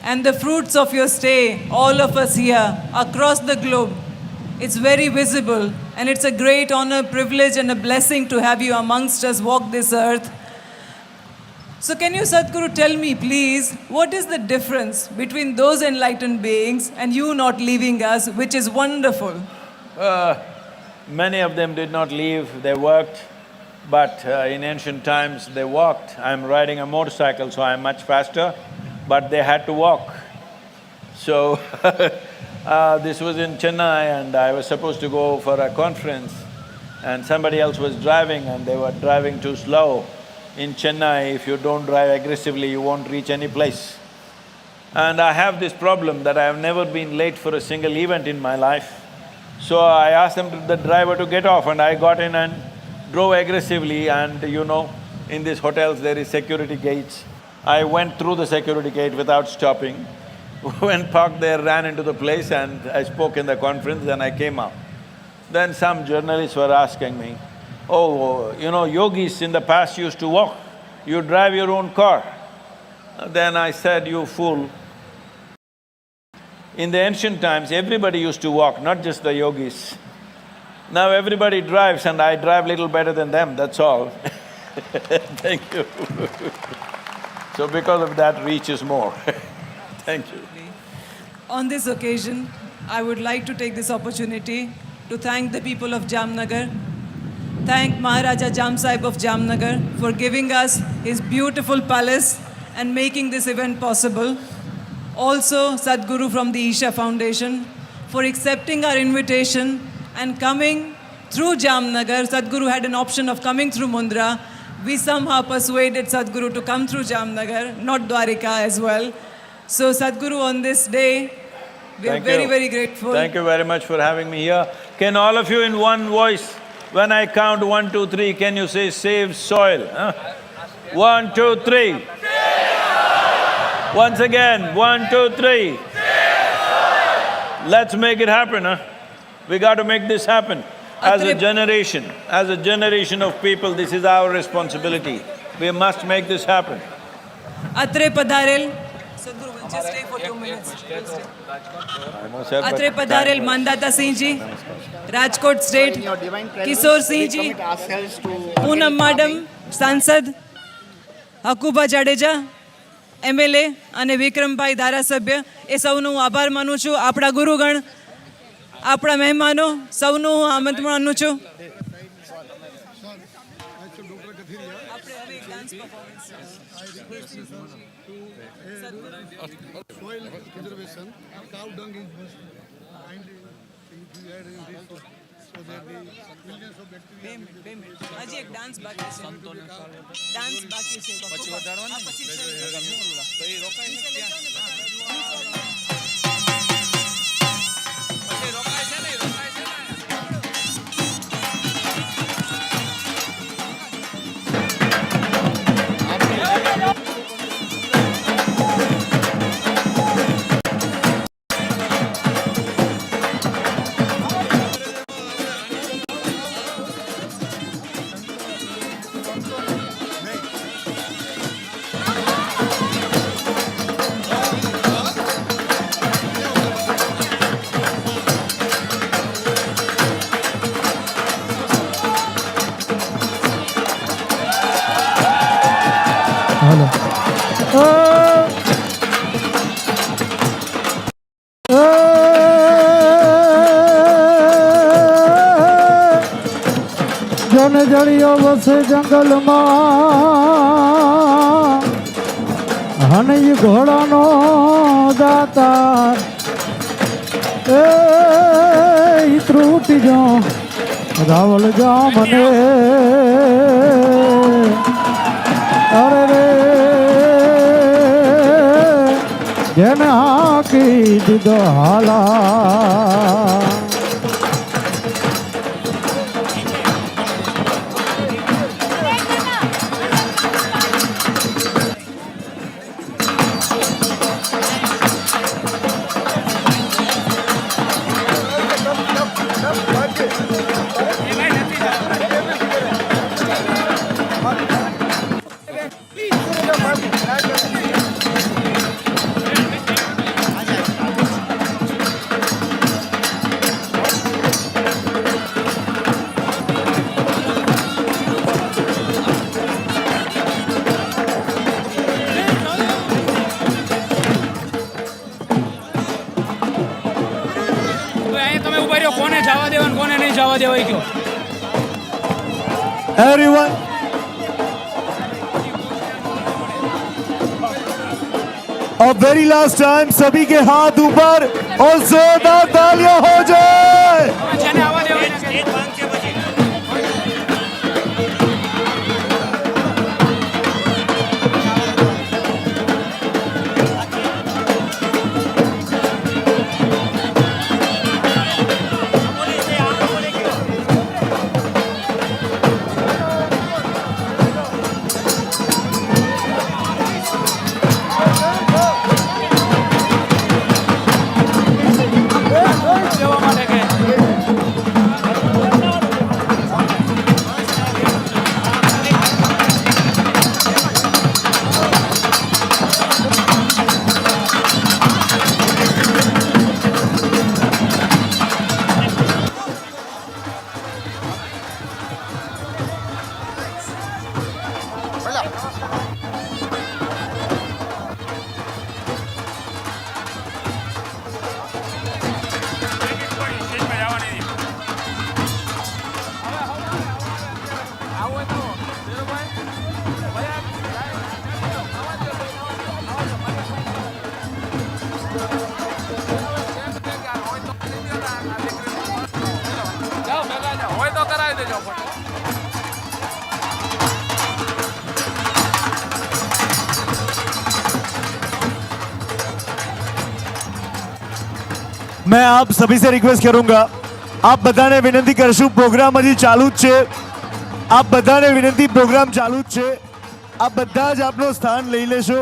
And the fruits of your stay, all of us here, across the globe, it's very visible and it's a great honor, privilege and a blessing to have you amongst us walk this earth. So can you, Sadhguru, tell me please, what is the difference between those enlightened beings and you not leaving us, which is wonderful? Many of them did not leave, they worked, but in ancient times they walked. I'm riding a motorcycle, so I'm much faster, but they had to walk. So this was in Chennai and I was supposed to go for a conference and somebody else was driving and they were driving too slow. In Chennai, if you don't drive aggressively, you won't reach any place. And I have this problem that I have never been late for a single event in my life. So I asked the driver to get off and I got in and drove aggressively and you know, in these hotels there is security gates. I went through the security gate without stopping, went parked there, ran into the place and I spoke in the conference, then I came out. Then some journalists were asking me, oh, you know, yogis in the past used to walk, you drive your own car. Then I said, you fool. In the ancient times, everybody used to walk, not just the yogis. Now everybody drives and I drive little better than them, that's all. Thank you. So because of that, reach is more. Thank you. On this occasion, I would like to take this opportunity to thank the people of Jamnagar, thank Maharaja Jam Sahib of Jamnagar for giving us his beautiful palace and making this event possible. Also, Sadhguru from the Isha Foundation for accepting our invitation and coming through Jamnagar. Sadhguru had an option of coming through Mundra. We somehow persuaded Sadhguru to come through Jamnagar, not Dwarika as well. So Sadhguru, on this day, we are very, very grateful. Thank you very much for having me here. Can all of you in one voice, when I count 1, 2, 3, can you say save soil? Huh? 1, 2, 3. Once again, 1, 2, 3. Let's make it happen, huh? We got to make this happen. As a generation of people, this is our responsibility. We must make this happen. Atre Padarel, Sadhguru will just stay for 2 minutes. Atre Padarel Mandata Singh ji, Rajkot State, Kishore Singh ji, Poonam Madam, Sansad, Hakuba Jadeja, MLA અને વિક્રમભાઈ ધારાસભ્ય એ સૌનો હું આભાર માનું છું. આપણા ગુરુગણ, આપણા મહેમાનો સૌનું હું આમંત્રણ માનું છું. હજી એક ડાન્સ બાકી છે. ડાન્સ બાકી છે. પછી વધારવાના પછી રોકાય છે ત્યાં જન જળિયો વસે જંગલમાં હનઈ ઘોડાનો દાતા એ ત્રુટી જો રાવલ જા મને જેને હાકી દીધો હાલા. કોને જવા દેવા કોને નહીં જવા દેવાય કયો. Everyone, और वेरी लास्ट टाइम सभी के हाथ ऊपर और जोरदार तालियां हो जाए. જેને આવવા દેવાય લેવા માટે કે હોય તો કરાવી દેજો. मैं आप सभी से रिक्वेस्ट करूंगा, आप બધાને વિનંતી કરશું, પ્રોગ્રામ હજી ચાલુ જ છે. આપ બધાને વિનંતી, પ્રોગ્રામ ચાલુ જ છે. આપ બધા જ આપનું સ્થાન લઈ લેશો.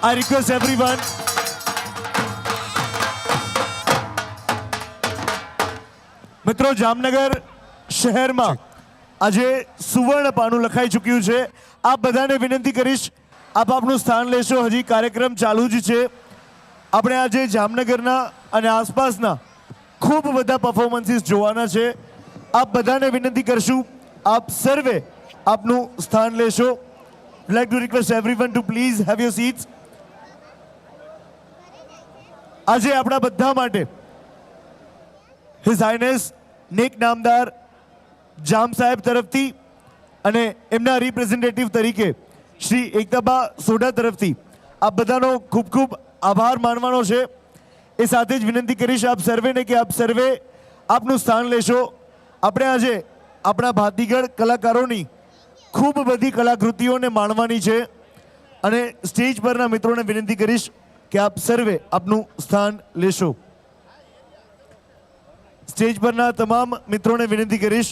I request everyone. મિત્રો, જામનગર શહેરમાં આજે સુવર્ણ પાનું લખાઈ ચૂક્યું છે. આપ બધાને વિનંતી કરીશ, આપ આપનું સ્થાન લેશો. હજી કાર્યક્રમ ચાલુ જ છે. આપણે આજે જામનગરના અને આસપાસના ખૂબ બધા પરફોર્મન્સીસ જોવાના છે. આપ બધાને વિનંતી કરશું, આપ સર્વે આપનું સ્થાન લેશો. Like to request everyone two please have your seats. આજે આપણા બધા માટે હિઝ હાઇનેસ નેક નામદાર જામ સાહેબ તરફથી અને એમના રિપ્રેઝેન્ટેટિવ તરીકે શ્રી એકતાબા સોઢા તરફથી આપ બધાનો ખૂબ ખૂબ આભાર માનવાનો છે. એ સાથે જ વિનંતી કરીશ આપ સર્વેને કે આપ સર્વે આપનું સ્થાન લેશો. આપણે આજે આપણા ભાતીગળ કલાકારોની ખૂબ બધી કલાકૃતિઓને માણવાની છે અને સ્ટેજ પરના મિત્રોને વિનંતી કરીશ કે આપ સર્વે આપનું સ્થાન લેશો. સ્ટેજ પરના તમામ મિત્રોને વિનંતી કરીશ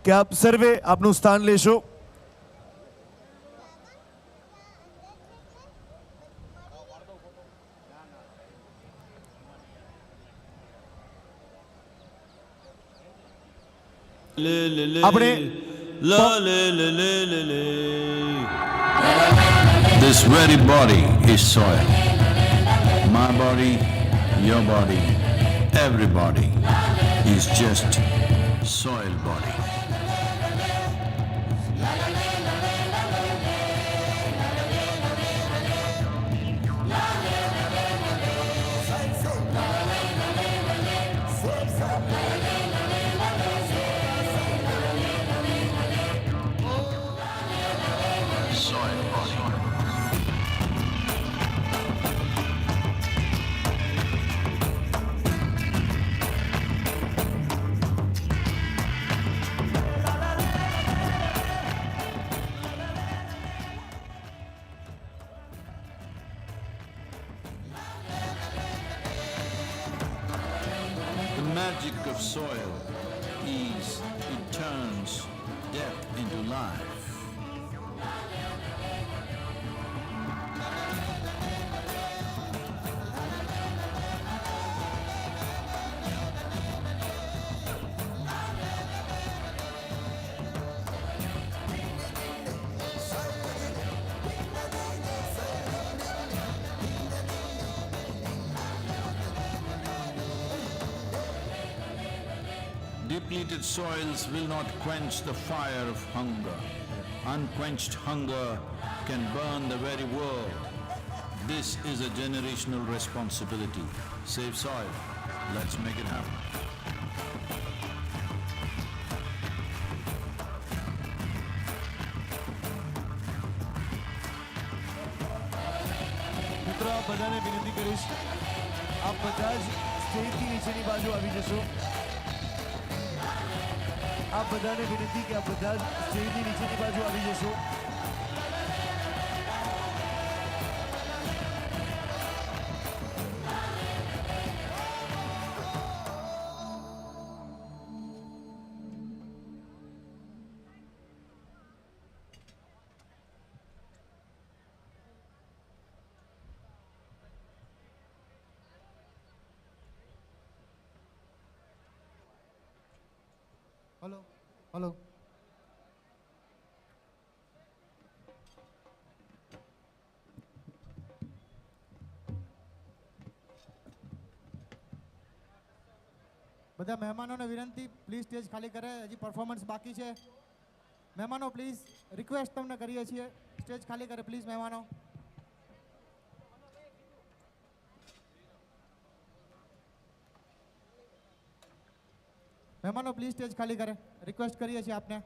કે આપ સર્વે આપનું સ્થાન લેશો. આપણે This very body is soil. My body, your body, everybody is just soil body. Soil body. soil is it turns death into life. Depleted soils will not quench the fire of hunger. Unquenched hunger can burn the very world. This is a generational responsibility. Save soil. Let's make it happen. મિત્રો આપ બધાને વિનંતી કરીશ, આપ બધા જ સ્ટેજની નીચેની બાજુ આવી જશો. આપ બધાને વિનંતી કે આપ બધા જ સ્ટેજની નીચેની બાજુ આવી જશો. હલો હલો બધા મહેમાનોને વિનંતી, પ્લીઝ સ્ટેજ ખાલી કરે. હજી પરફોર્મન્સ બાકી છે. મહેમાનો પ્લીઝ રિક્વેસ્ટ તમને કરીએ છીએ, સ્ટેજ ખાલી કરે પ્લીઝ મહેમાનો. મહેમાનો પ્લીઝ સ્ટેજ ખાલી કરે, રિક્વેસ્ટ કરીએ છીએ આપને.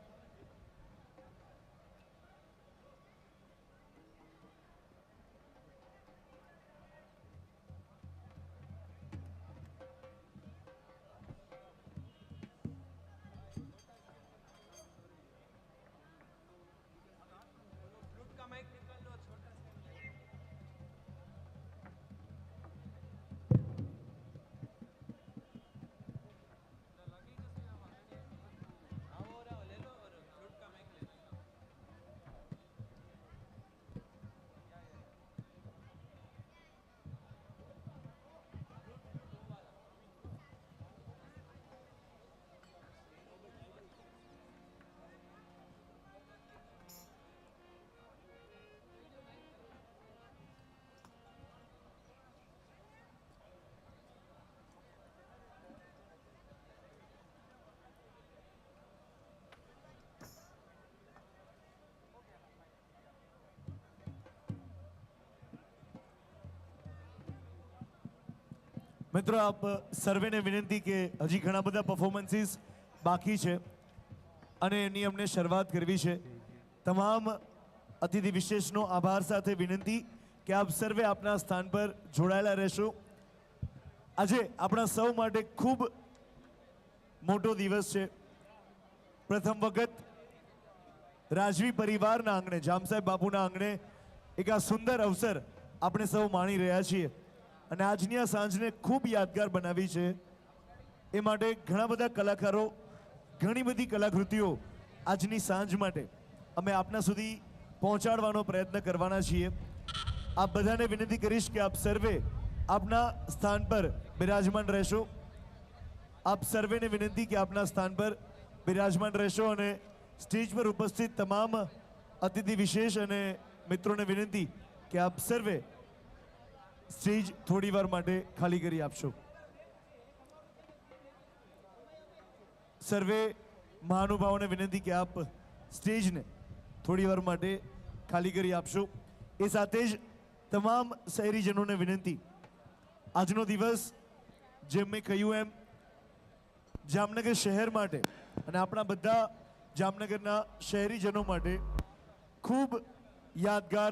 મિત્રો આપ સર્વેને વિનંતી કે હજી ઘણા બધા પરફોર્મન્સીસ બાકી છે અને એની અમને શરૂઆત કરવી છે. તમામ અતિથિ વિશેષનો આભાર સાથે વિનંતી કે આપ સર્વે આપના સ્થાન પર જોડાયેલા રહેશો. આજે આપણા સૌ માટે ખૂબ મોટો દિવસ છે. પ્રથમ વખત રાજવી પરિવારના આંગણે, જામસાહેબ બાપુના આંગણે એક આ સુંદર અવસર આપણે સૌ માણી રહ્યા છીએ અને આજની આ સાંજને ખૂબ યાદગાર બનાવી છે. એ માટે ઘણા બધા કલાકારો, ઘણી બધી કલાકૃતિઓ આજની સાંજ માટે અમે આપના સુધી પહોંચાડવાનો પ્રયત્ન કરવાના છીએ. આપ બધાને વિનંતી કરીશ કે આપ સર્વે આપના સ્થાન પર બિરાજમાન રહેશો. આપ સર્વેને વિનંતી કે આપના સ્થાન પર બિરાજમાન રહેશો અને સ્ટેજ પર ઉપસ્થિત તમામ અતિથિ વિશેષ અને મિત્રોને વિનંતી કે આપ સર્વે સ્ટેજ થોડી વાર માટે ખાલી કરી આપશો. સર્વે મહાનુભાવોને વિનંતી કે આપ સ્ટેજને થોડી વાર માટે ખાલી કરી આપશો. એ સાથે જ તમામ શહેરીજનોને વિનંતી, આજનો દિવસ જેમ મેં કહ્યું એમ જામનગર શહેર માટે અને આપણા બધા જામનગરના શહેરીજનો માટે ખૂબ યાદગાર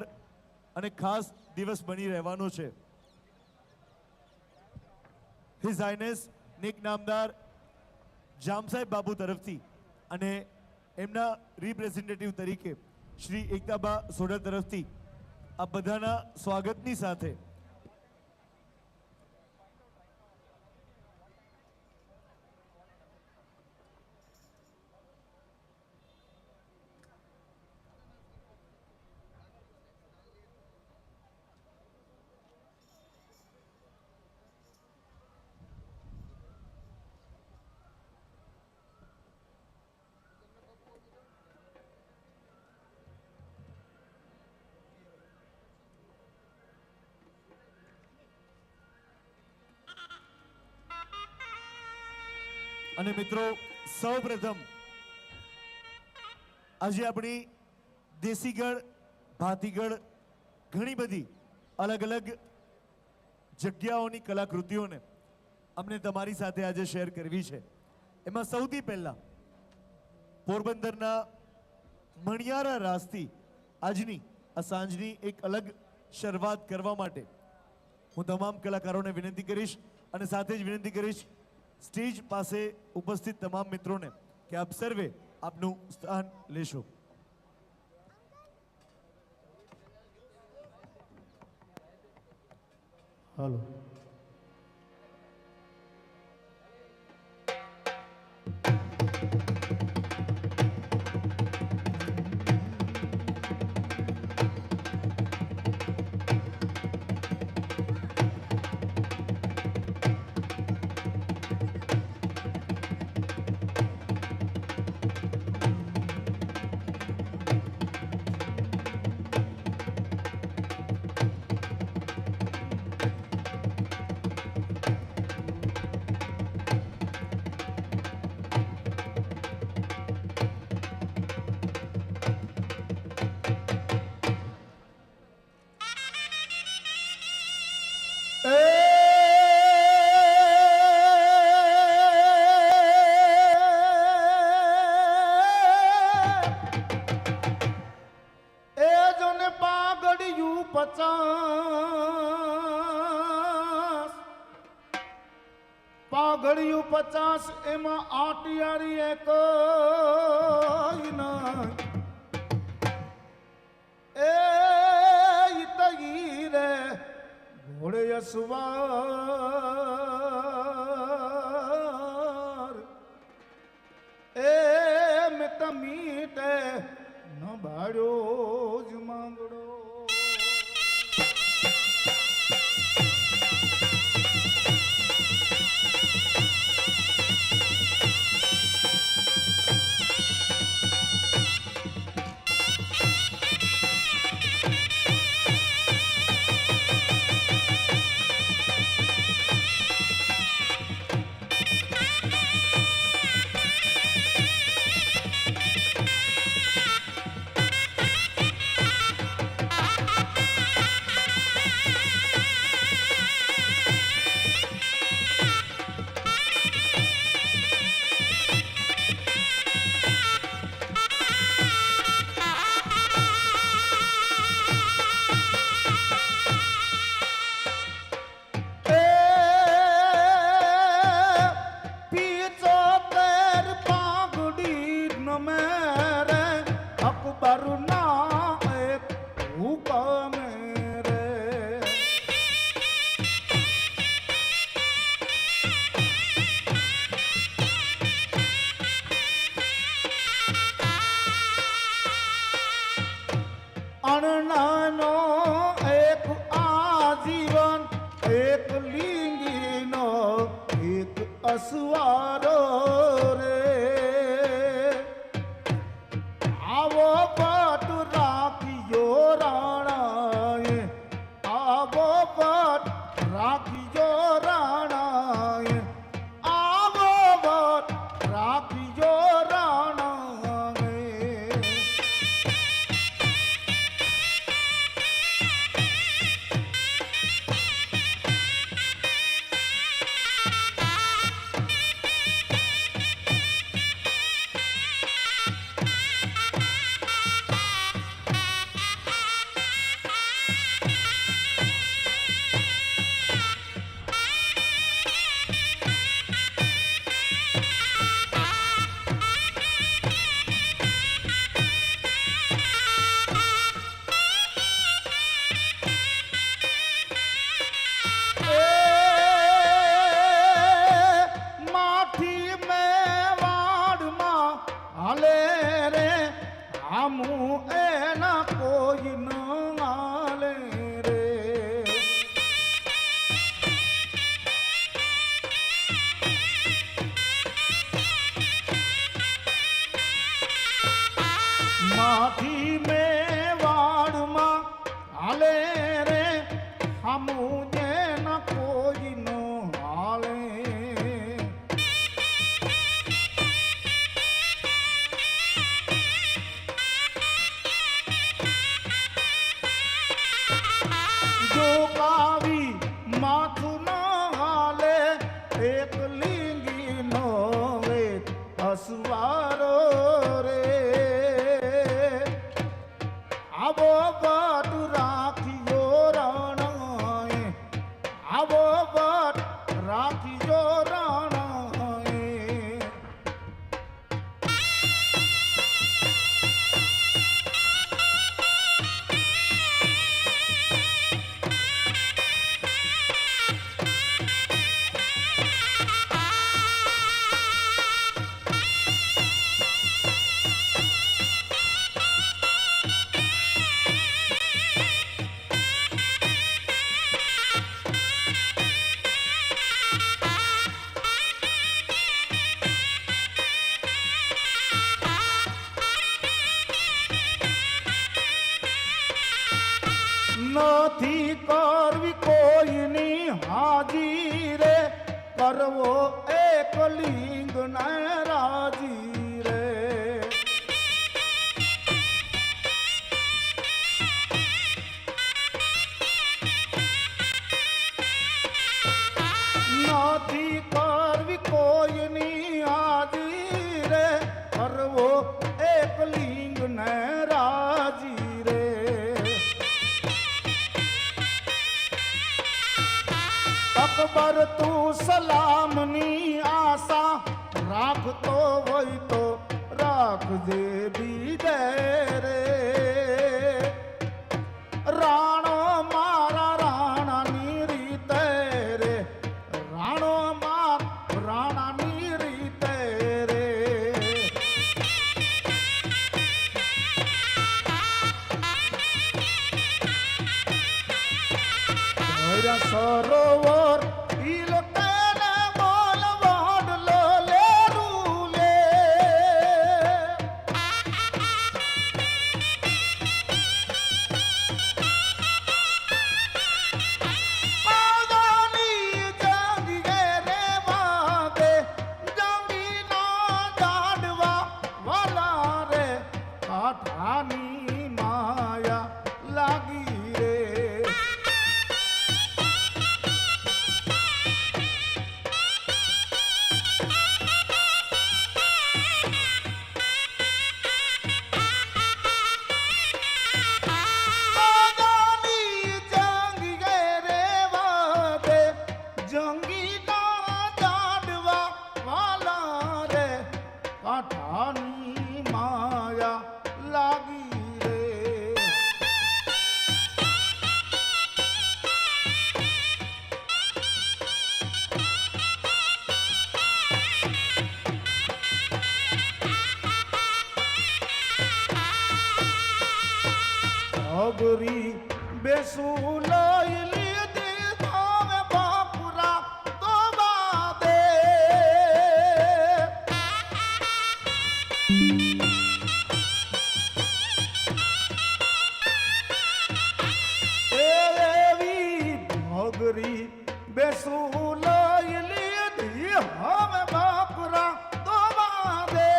અને ખાસ દિવસ બની રહેવાનો છે. હિઝ હાઇનેસ નિક નામદાર જામસાહેબ બાપુ તરફથી અને એમના રિપ્રેઝેન્ટેટિવ તરીકે શ્રી એકતાબા સોઢા તરફથી આ બધાના સ્વાગતની સાથે અને મિત્રો સૌપ્રથમ આજે આપણી દેશીગઢ ભાતીગઢ ઘણી બધી અલગ અલગ જગ્યાઓની કલાકૃતિઓને અમને તમારી સાથે આજે શેર કરવી છે. એમાં સૌથી પહેલા પોરબંદરના મણિયારા રાસથી આજની આ સાંજની એક અલગ શરૂઆત કરવા માટે હું તમામ કલાકારોને વિનંતી કરીશ અને સાથે જ વિનંતી કરીશ સ્ટેજ પાસે ઉપસ્થિત તમામ મિત્રોને કે આપ સર્વે આપનું સ્થાન લેશો. હાલો. પાઘડિયું 50 એમાં આટિયારી એક એ તઈ રે ઘોડે સવાર એ મેં તમીટે ન ભાડ્યો જ માંગડો. અણનાનો એક આજીવન એક લીંગીનો એક અસવારો રે આવો પટ રાખ્યો રાણાએ આવો પટ રાખ્યો રાણાએ આવો પટ રાખ્યો રાણા. માથી મેવાડમાં હાલે રે હમુને ન કોઈ ન હાલે. નથી કરવી કોઈની હાજી રે, કરવો એક લિંગ ને રાજી રે. નથી કરવી કોઈની હાજી રે, કરવો એક લિંગ ને રાજી રે. અકબર તું સલામની આશા રાખતો હોય તો રાખજે બીજે રે. રાણો મારા રાણાની રીતે રે, રાણો માર રાણાની રીતે રે. સરોવર તિલકને બોલ વાડલો લેરું લે. પાદાની જંગીએ રે વાગે, જંગીના જાડવા વાલા રે, કાઠાની માયા લાગી રે. કાઠાની માયા લાગી રે. અગરી બેસું લઈ લીધી તમે બાપુરા તો બાદે. એવી ભગરી બેસું લઈ લીધી હવે બાપુરા તો બાદે.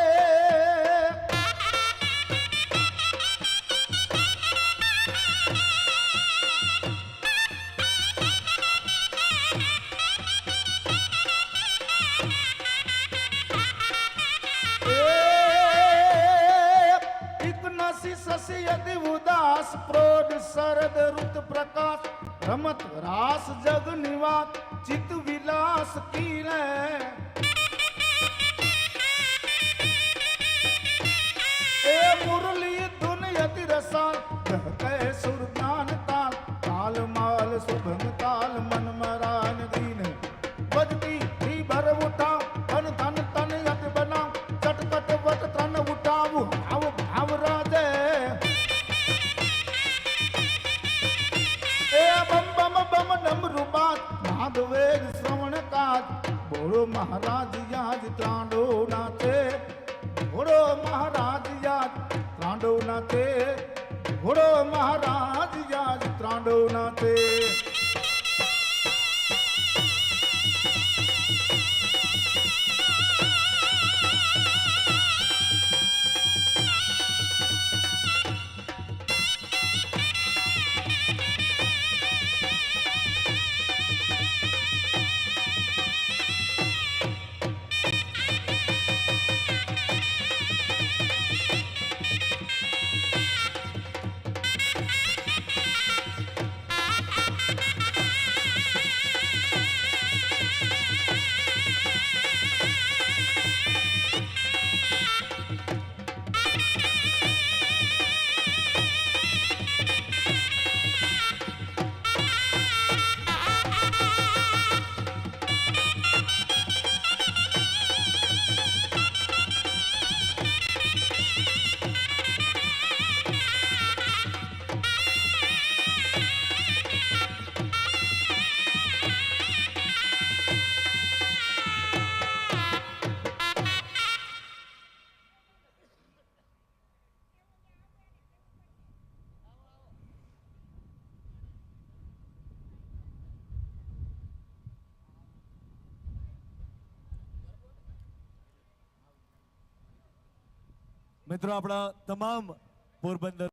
શશી અતિ ઉદાસ પ્રોઢ શરદ ઋત પ્રકાશ, રમત રાસ જગ નિવાસ ચિત વિલાસ કી રે. એ મુરલી ધુન યતિ રસાલ કહે સુર જ્ઞાન તાલ, તાલ માલ શુભમ તાલ મન મરાન દીન. બજતી થી ભર ઉઠાવ ધન ધન તન યત બનાવ, ચટકટ વટ તન ઉઠાવું ભાવ ભાવ રાધે. એ બમ બમ બમ ડમરુ બાદ નાદ વેગ શ્રવણ કાજ, બોળો મહારાજ યાદ ત્રાંડો નાથે, બોળો મહારાજ યાદ ત્રાંડો નાથે, બોળો મહારાજ યાદ ત્રાંડો નાથે. મિત્રો આપણા તમામ પોરબંદર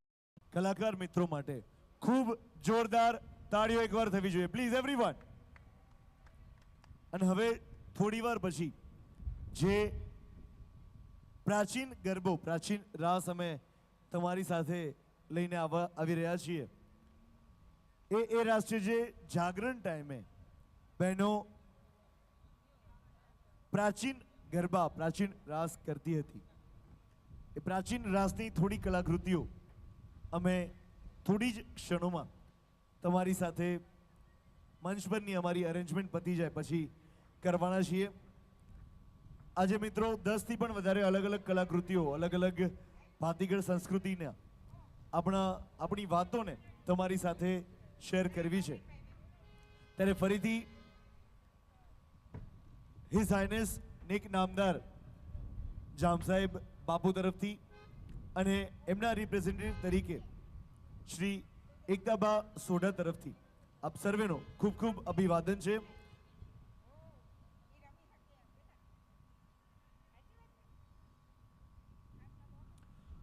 કલાકાર મિત્રો માટે ખૂબ જોરદાર તાળીઓ એકવાર થવી જોઈએ પ્લીઝ એવરીવન. અને હવે થોડી વાર પછી જે પ્રાચીન ગરબો પ્રાચીન રાસ અમે તમારી સાથે લઈને આવી રહ્યા છીએ એ રાસ છે જે જાગરણ ટાઈમે બહેનો પ્રાચીન ગરબા પ્રાચીન રાસ કરતી હતી. એ પ્રાચીન રાસની થોડી કલાકૃતિઓ અમે થોડી જ ક્ષણોમાં તમારી સાથે મંચ પરની અમારી અરેન્જમેન્ટ પતી જાય પછી કરવાના છીએ. આજે મિત્રો 10થી પણ વધારે અલગ અલગ કલાકૃતિઓ અલગ અલગ ભાતીગળ સંસ્કૃતિના આપણી વાતોને તમારી સાથે શેર કરવી છે. ત્યારે ફરીથી હિઝ હાઇનેસ નેક નામદાર જામ સાહેબ બાપુ તરફથી અને એમના રિપ્રેઝેન્ટેટિવ તરીકે શ્રી એકતાબા સોઢા તરફથી આપ સર્વેનો ખૂબ ખૂબ અભિવાદન છે.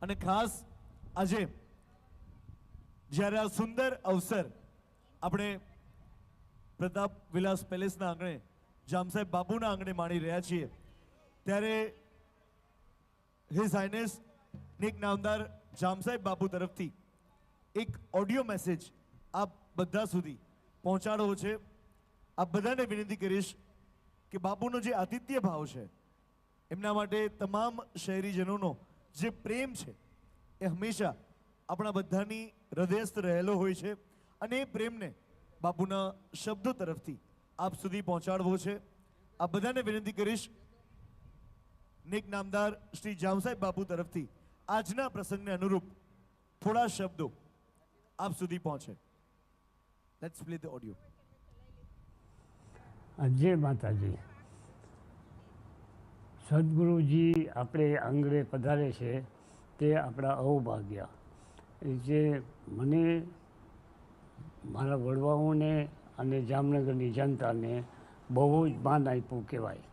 અને ખાસ આજે જ્યારે આ સુંદર અવસર આપણે પ્રતાપ વિલાસ પેલેસના આંગણે જામ સાહેબ બાપુના આંગણે માણી રહ્યા છીએ ત્યારે હિઝ હાઇનેસ નેક નામદાર જામ સાહેબ બાપુ તરફથી એક ઓડિયો મેસેજ આપ બધા સુધી પહોંચાડવો છે. આપ બધાને વિનંતી કરીશ કે બાપુનો જે આતિથ્ય ભાવ છે એમના માટે તમામ શહેરીજનોનો જે પ્રેમ છે એ હંમેશા આપણા બધાની હૃદયસ્થ રહેલો હોય છે અને એ પ્રેમને બાપુના શબ્દો તરફથી આપ સુધી પહોંચાડવો છે. આપ બધાને વિનંતી કરીશ નેક નામદાર શ્રી જામ સાહેબ બાપુ તરફથી આજના પ્રસંગને અનુરૂપ થોડા શબ્દો આપ સુધી પહોંચે. Let's play the audio. જય માતાજી. સદગુરુજી આપણે આંગણે પધારે છે તે આપણા અહોભાગ્ય. જે મને મારા વડવાઓને અને જામનગરની જનતાને બહુ જ માન આપ્યું કહેવાય.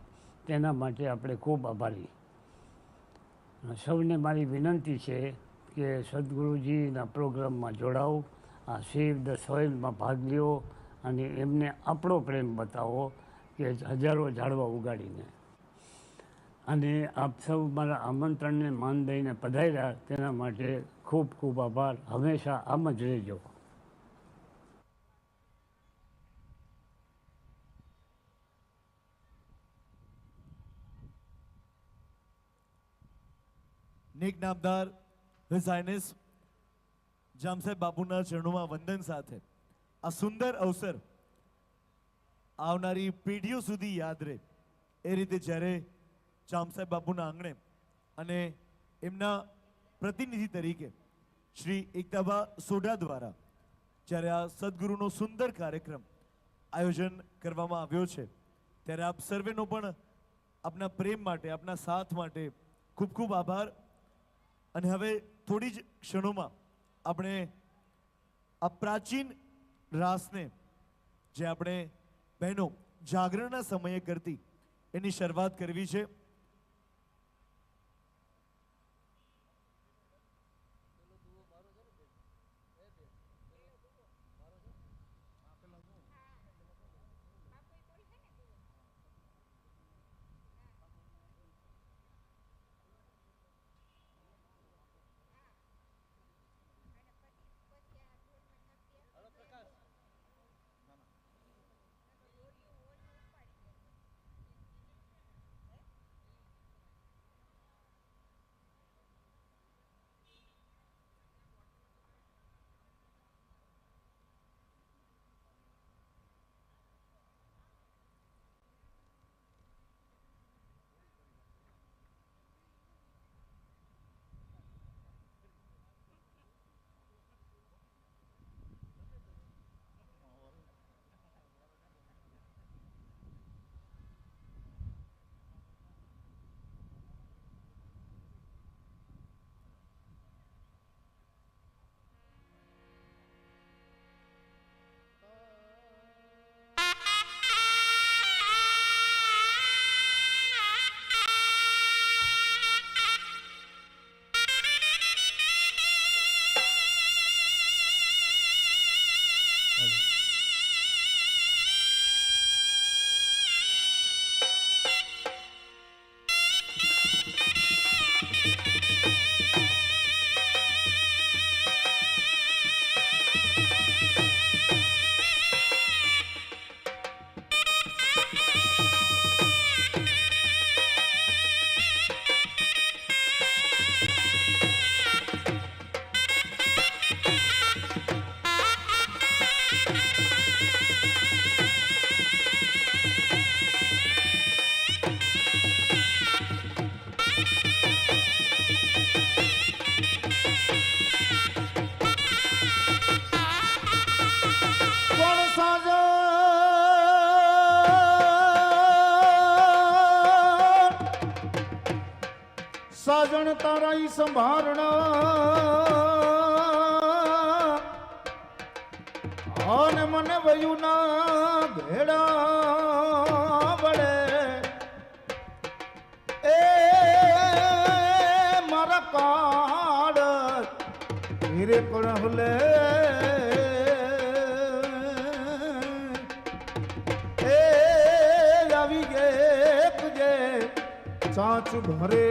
તેના માટે આપણે ખૂબ આભારી. સૌને મારી વિનંતી છે કે સદગુરુજીના પ્રોગ્રામમાં જોડાઓ, આ સેવ ધ સોઇલમાં ભાગ લ્યો અને એમને આપણો પ્રેમ બતાવો કે હજારો ઝાડવા ઉગાડીને. અને આપ સૌ મારા આમંત્રણને માન દઈને પધાર્યા તેના માટે ખૂબ ખૂબ આભાર. હંમેશા આમ જ રહેજો. નેક નામદાર હિઝ હાઇનેસ જામ સાહેબ બાપુના ચરણોમાં વંદન સાથે આ સુંદર અવસર આવનારી પેઢીઓ સુધી યાદ રહે એ રીતે જ્યારે જામ સાહેબ બાપુના આંગણે અને એમના પ્રતિનિધિ તરીકે શ્રી એકતાબા સોઢા દ્વારા જ્યારે આ સદગુરુનો સુંદર કાર્યક્રમ આયોજન કરવામાં આવ્યો છે ત્યારે આપ સર્વેનો પણ આપના પ્રેમ માટે આપના સાથ માટે ખૂબ ખૂબ આભાર. અને હવે થોડી જ ક્ષણોમાં આપણે આ પ્રાચીન રાસને જે આપણે બહેનો જાગરણના સમયે કરતી એની શરૂઆત કરવી છે. સાજણ તારાઈ સંભારણા અને મને વયું ના ઘેડા વડે એ મારા કાળ હીરે પણ હલે એ આવી ગે ચાચ ભરે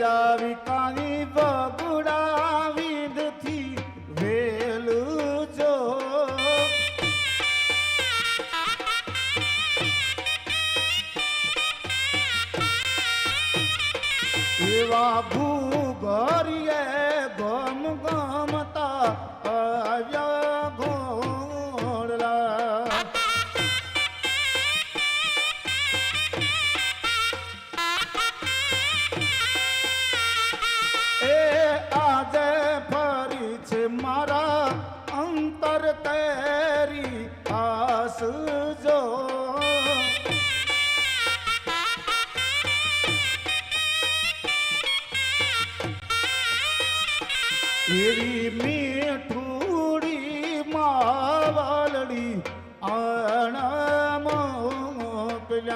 આવી કાની બગુડા વિંધથી વેલું જો એવા ભૂગરીએ ગમ ગમતા આવ્યા ઘોડલા ફરી છે મારા અંતર તેરી આસ જો એવી મીઠુડી માવલડી આણ મોકલ્યા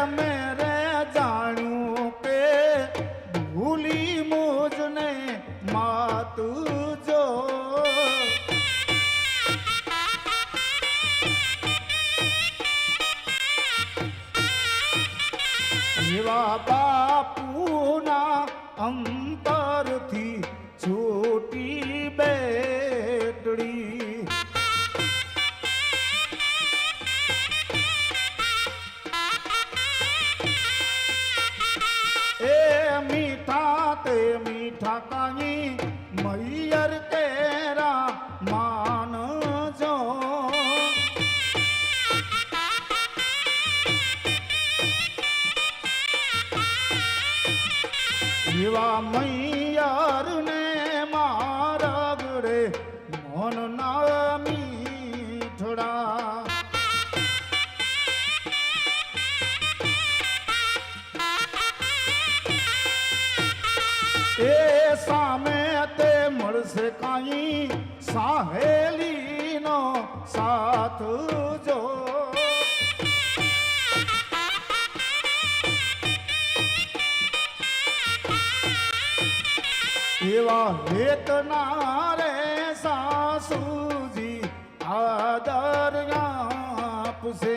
મેરે જાણ્યું કે ભૂલી મુજને માત જો એવા બાપુના અંતરથી છૂટી બેટડી તે મીઠા કાની મૈયર તેરા માન જો એવા મૈયર ને મારા ગળે મન ના મીઠડા એ સામે તે મળશે કાઈ સાહેલીનો સાથ જો એવા હેતના રે સાસુજી આદર આપશે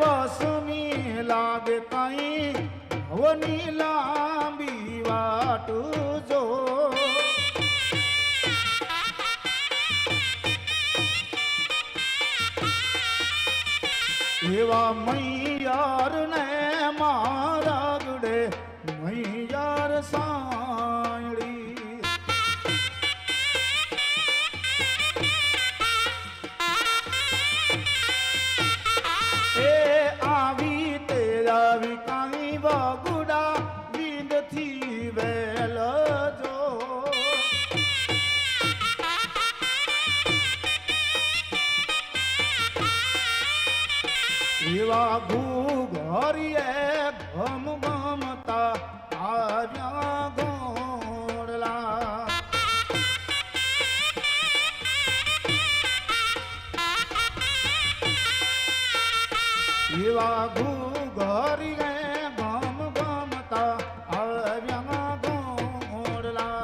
વસમી લાગે કઈ ભવની લાંબી વાટ જો એવા મૈયાર ને મારા ગડે મૈયાર સાયડી આવી તે આવી કાઈ બગુડા વિંદથી વેલ જો એવા ભૂગરીએ ગમ ગમ આવ્યા ઘોડલા એવા ઘરી રે ગમ ગમતા આવ્યા ઘોડલા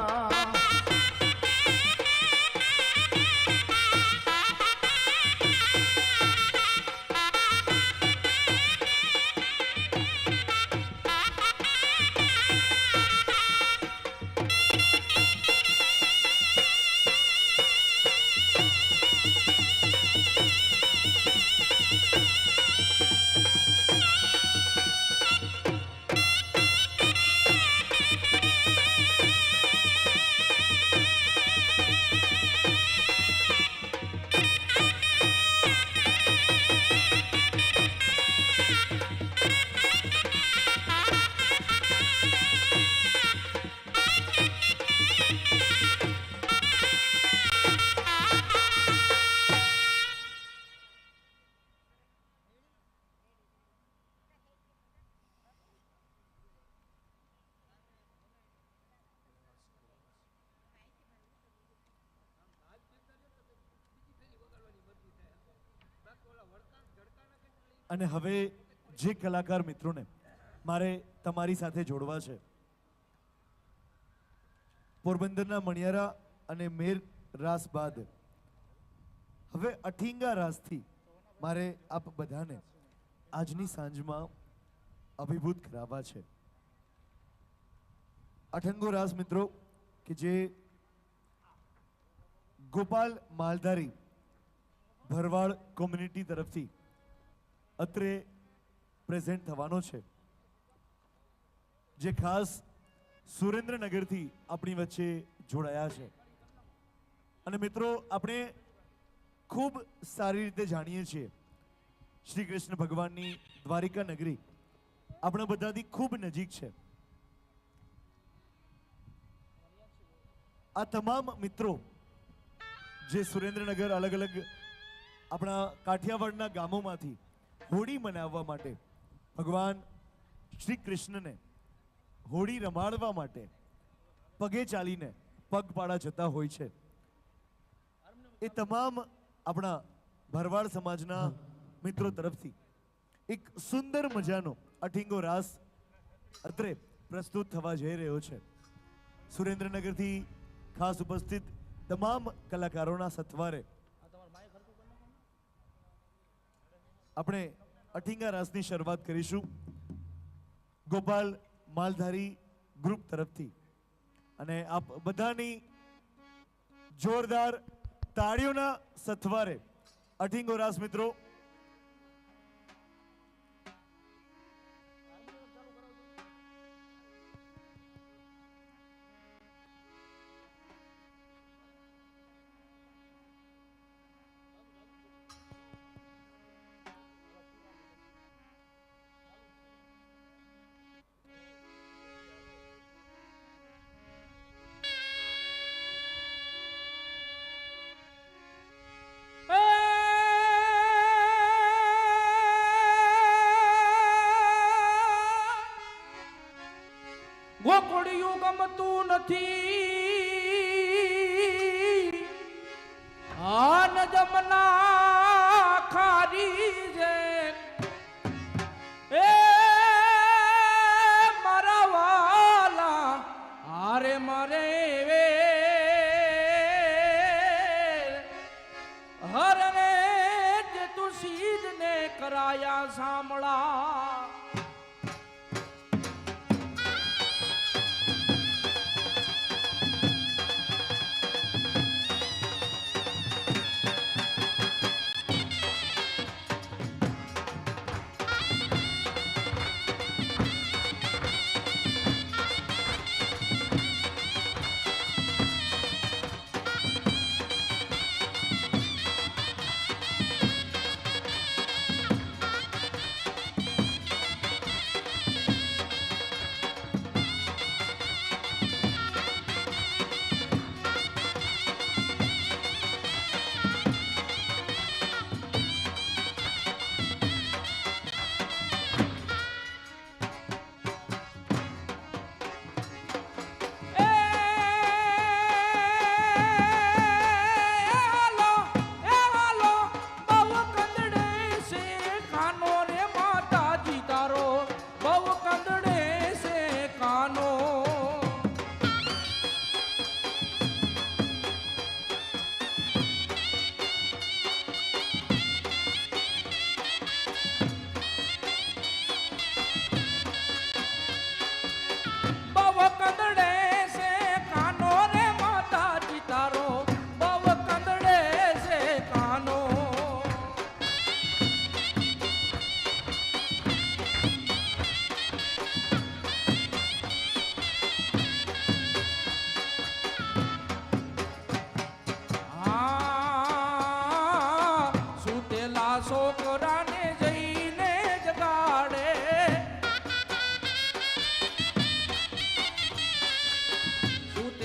અને હવે જે કલાકાર મિત્રોને મારે તમારી સાથે જોડવા છે, પોરબંદરના મણિયારા અને મેર રાસ બાદ હવે અઠીંગા રાસથી મારે આપ બધાને આજની સાંજમાં અભિભૂત કરાવવા છે. અઠંગો રાસ મિત્રો કે જે ગોપાલ માલધારી ભરવાડ કોમ્યુનિટી તરફથી અત્રે પ્રેઝન્ટ થવાનો છે, જે ખાસ સુરેન્દ્રનગરથી આપણી વચ્ચે જોડાયા છે. અને મિત્રો આપણે ખૂબ સારી રીતે જાણીએ છીએ શ્રી કૃષ્ણ ભગવાનની દ્વારિકા નગરી આપણા બધાથી ખૂબ નજીક છે. આ તમામ મિત્રો જે સુરેન્દ્રનગર અલગ અલગ આપણા કાઠિયાવાડના ગામોમાંથી હોળી મનાવવા માટે ભગવાન શ્રી કૃષ્ણને હોળી રમાડવા માટે પગે ચાલીને પગપાળા જતા હોય છે, એ તમામ આપણા ભરવાડ સમાજના મિત્રો તરફથી એક સુંદર મજાનો અઠીંગો રાસ અત્રે પ્રસ્તુત થવા જઈ રહ્યો છે. સુરેન્દ્રનગરથી ખાસ ઉપસ્થિત તમામ કલાકારોના સથવારે આપણે અઠીંગા રાસની શરૂઆત કરીશું ગોપાલ માલધારી ગ્રુપ તરફથી. અને આપ બધાની જોરદાર તાળીઓના સથવારે અઠીંગો રાસ મિત્રો ગોકળિયું ગમતું નથી, આન જમના ખારી છે એ મારા વાલા હારે મારે વે હરને જે તું સીધ ને કરાયા સાંભળા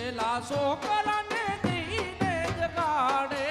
વેલા છોકરાને દઈને જગાડે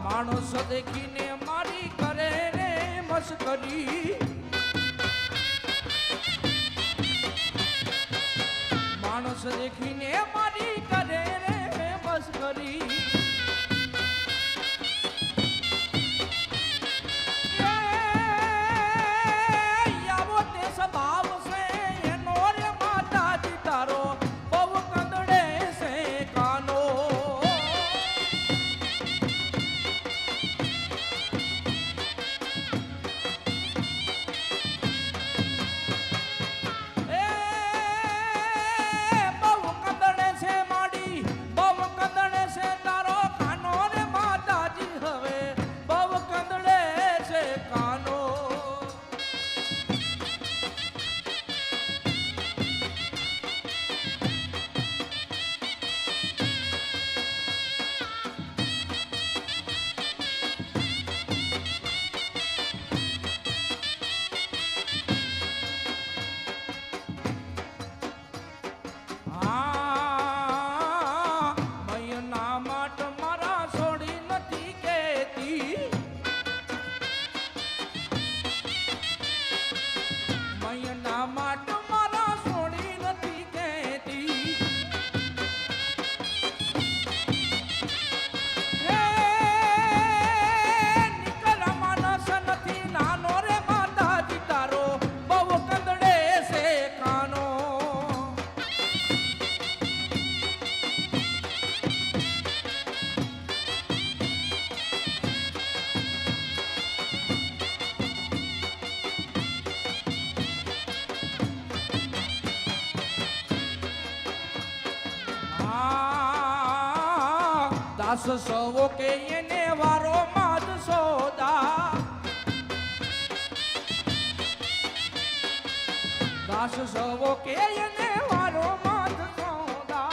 માણસ દેખીને મારી કરે રે મસ્કરી માણસ દેખીને મારી કરે રે મસ્કરી આવો તે સ્વભાવ છે એનો રે માતાજી તારો બહુ કંદડે છે કાનો દાસ સવો કે એને વારો માદ સોદા દાસ સવો કે એને વારો માદ સોદા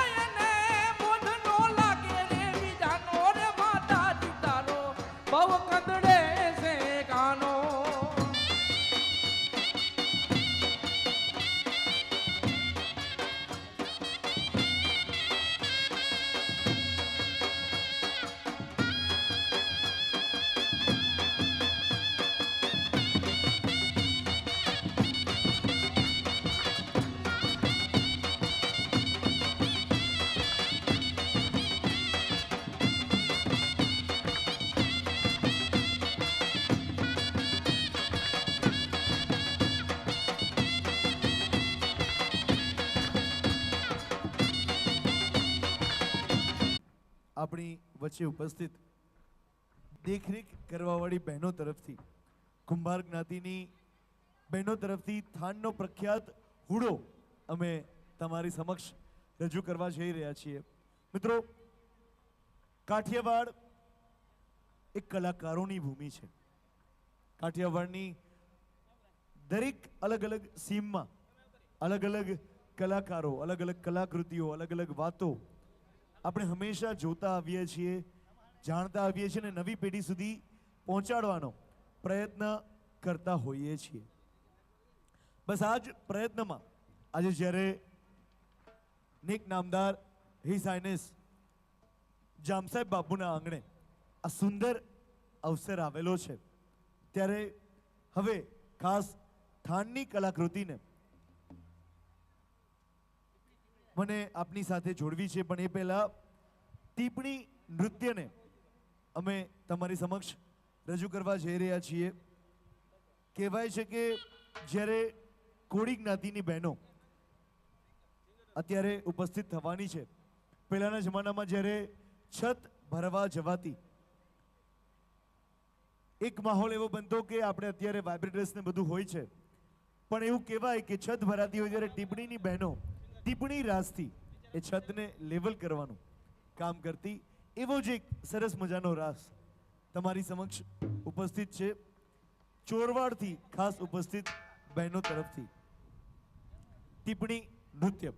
એને બોધ નો લાગે રે બીજાનો રે માતાજી તારો બહુ કંદડે છે કાનો આપણી વચ્ચે ઉપસ્થિત દેખરેખ કરવાવાળી બહેનો તરફથી કુંભાર જ્ઞાતિની બહેનો તરફથી થાનનો પ્રખ્યાત હુડો અમે તમારી સમક્ષ રજૂ કરવા જઈ રહ્યા છીએ. મિત્રો, કાઠિયાવાડ એક કલાકારોની ભૂમિ છે. કાઠિયાવાડની દરેક અલગ અલગ સીમમાં અલગ અલગ કલાકારો, અલગ અલગ કલાકૃતિઓ, અલગ અલગ વાતો આપણે હંમેશા જોતા આવીએ છીએ, જાણતા આવીએ છીએ અને નવી પેઢી સુધી પહોંચાડવાનો પ્રયત્ન કરતા હોઈએ છીએ. બસ આ જ પ્રયત્નમાં આજે જ્યારે નેક નામદાર હિઝ હાઇનેસ જામસાહેબ બાપુના આંગણે આ સુંદર અવસર આવેલો છે, ત્યારે હવે ખાસ થાનની કલાકૃતિને મને આપની સાથે જોડવી છે. પણ એ પહેલા ટીપણી નૃત્યને અમે તમારી સમક્ષ રજૂ કરવા જઈ રહ્યા છીએ. કહેવાય છે કે જ્યારે કોળી જ્ઞાતિની બહેનો અત્યારે ઉપસ્થિત થવાની છે, પહેલાના જમાનામાં જ્યારે છત ભરવા જવાતી એક માહોલ એવો બનતો કે આપણે અત્યારે વાઇબ્રેટ ડ્રેસ ને બધું હોય છે, પણ એવું કહેવાય કે છત ભરાતી હોય ત્યારે ટીપણીની બહેનો ટીપણી રાસથી એ છતને લેવલ કરવાનું કામ કરતી. એવો જ એક સરસ મજાનો રાસ તમારી સમક્ષ ઉપસ્થિત છે, ચોરવાડથી ખાસ ઉપસ્થિત બહેનો તરફથી ટીપણી નૃત્ય.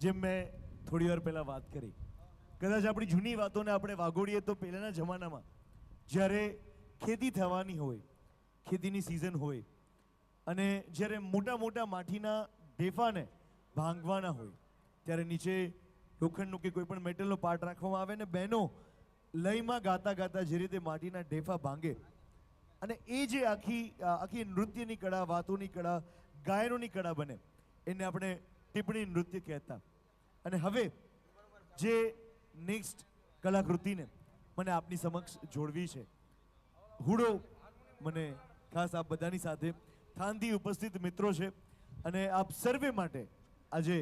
જેમ મેં થોડી વાર પહેલાં વાત કરી, કદાચ આપણી જૂની વાતોને આપણે વાગોડીએ તો પહેલાંના જમાનામાં જ્યારે ખેતી થવાની હોય, ખેતીની સિઝન હોય અને જ્યારે મોટા મોટા માટીના ઢેફાને ભાંગવાના હોય ત્યારે નીચે લોખંડનું કે કોઈ પણ મેટલનો પાર્ટ રાખવામાં આવે ને બહેનો લયમાં ગાતા ગાતા જે રીતે માટીના ઢેફા ભાંગે અને એ જે આખી નૃત્યની કળા, વાતોની કળા, ગાયનોની કળા બને એને આપણે ટિપ્પણી નૃત્ય કહેતા. અને હવે જે નેક્સ્ટ કલાકૃતિને મને આપની સમક્ષ જોડવી છે, હુડો મને ખાસ આપ બધાની સાથે થાનથી ઉપસ્થિત મિત્રો છે અને આપ સર્વે માટે આજે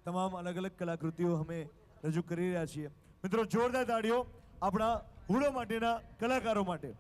તમામ અલગ અલગ કલાકૃતિઓ અમે રજૂ કરી રહ્યા છીએ. મિત્રો, જોરદાર તાળીઓ આપણા હુડો માટેના કલાકારો માટે.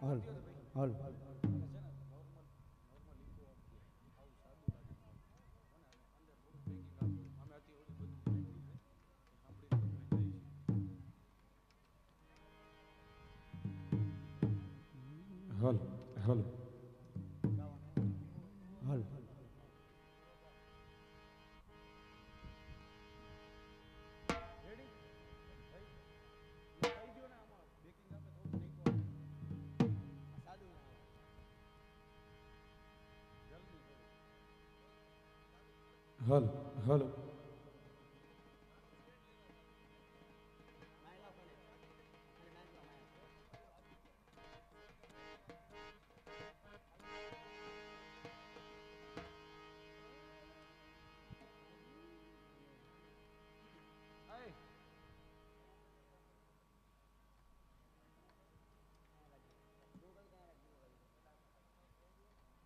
હાલ હાલ હાલ હાલ હાલ હાલ હાલ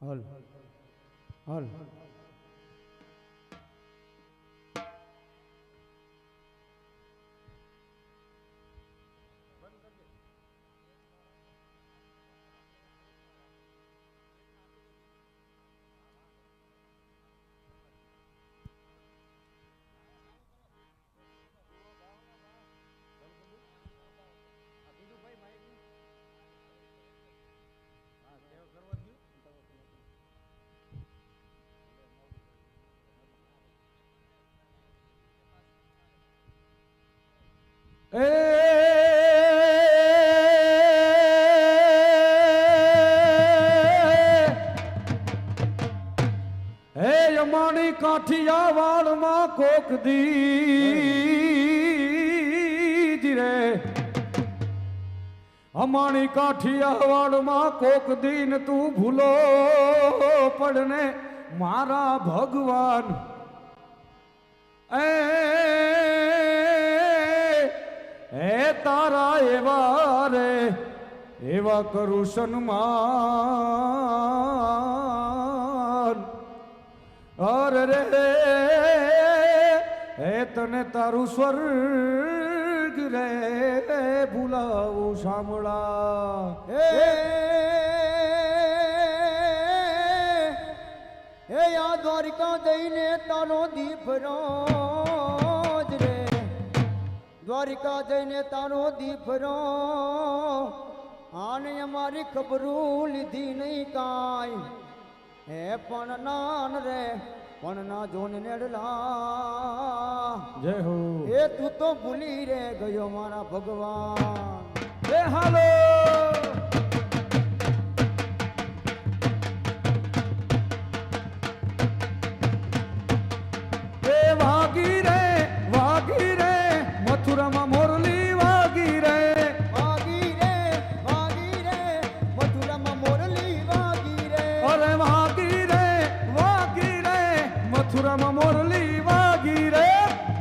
હાલ હાલ એ અમારી કાઠિયાવાડમાં કોક દી રે, અમારી કાઠિયાવાડમાં કોક દીન તું ભૂલો પડને મારા ભગવાન. એ તારા એવા રે એવા કરું સન્માન. અરે રે એ તને તારું સ્વર્ગ રે ભૂલાવું સાંભળા. હે આ દ્વારિકા જઈને તારો દીપ રોજ રે, દ્વારિકા જઈને તારો દીપ રો આને અમારી ખબરું લીધી નહીં કાંઈ. હે પણ નાન રે પણ ના જોન નેડલા જય હો. એ તું તો ભૂલી રે ગયો મારા ભગવાન. એ હાલો એ વાગી મોરલી વાગી રે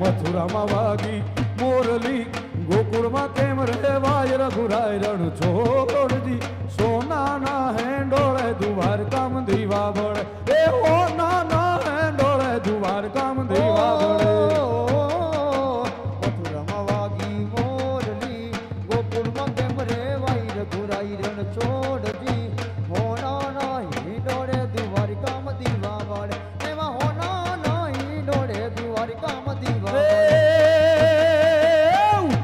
મથુરામાં વાગી મોરલી ગોકુળમાં કેમ રે વાય રઘુરાય રણ છોડજી સોનાના હેંડોળે દુવાર કામ દીવા બળે એ હોનાના હેંડોળે દુવાર કામ દીવા બળે મથુરામાં વાગી મોરલી ગોકુળમાં કેમ રે વાય રઘુરાય રણ છોડજી હોનાના હિંડોળે દ્વારિકામ દીવા બળે એમાં હોનાના હિંડોળે દ્વારિકામ દીવા બળે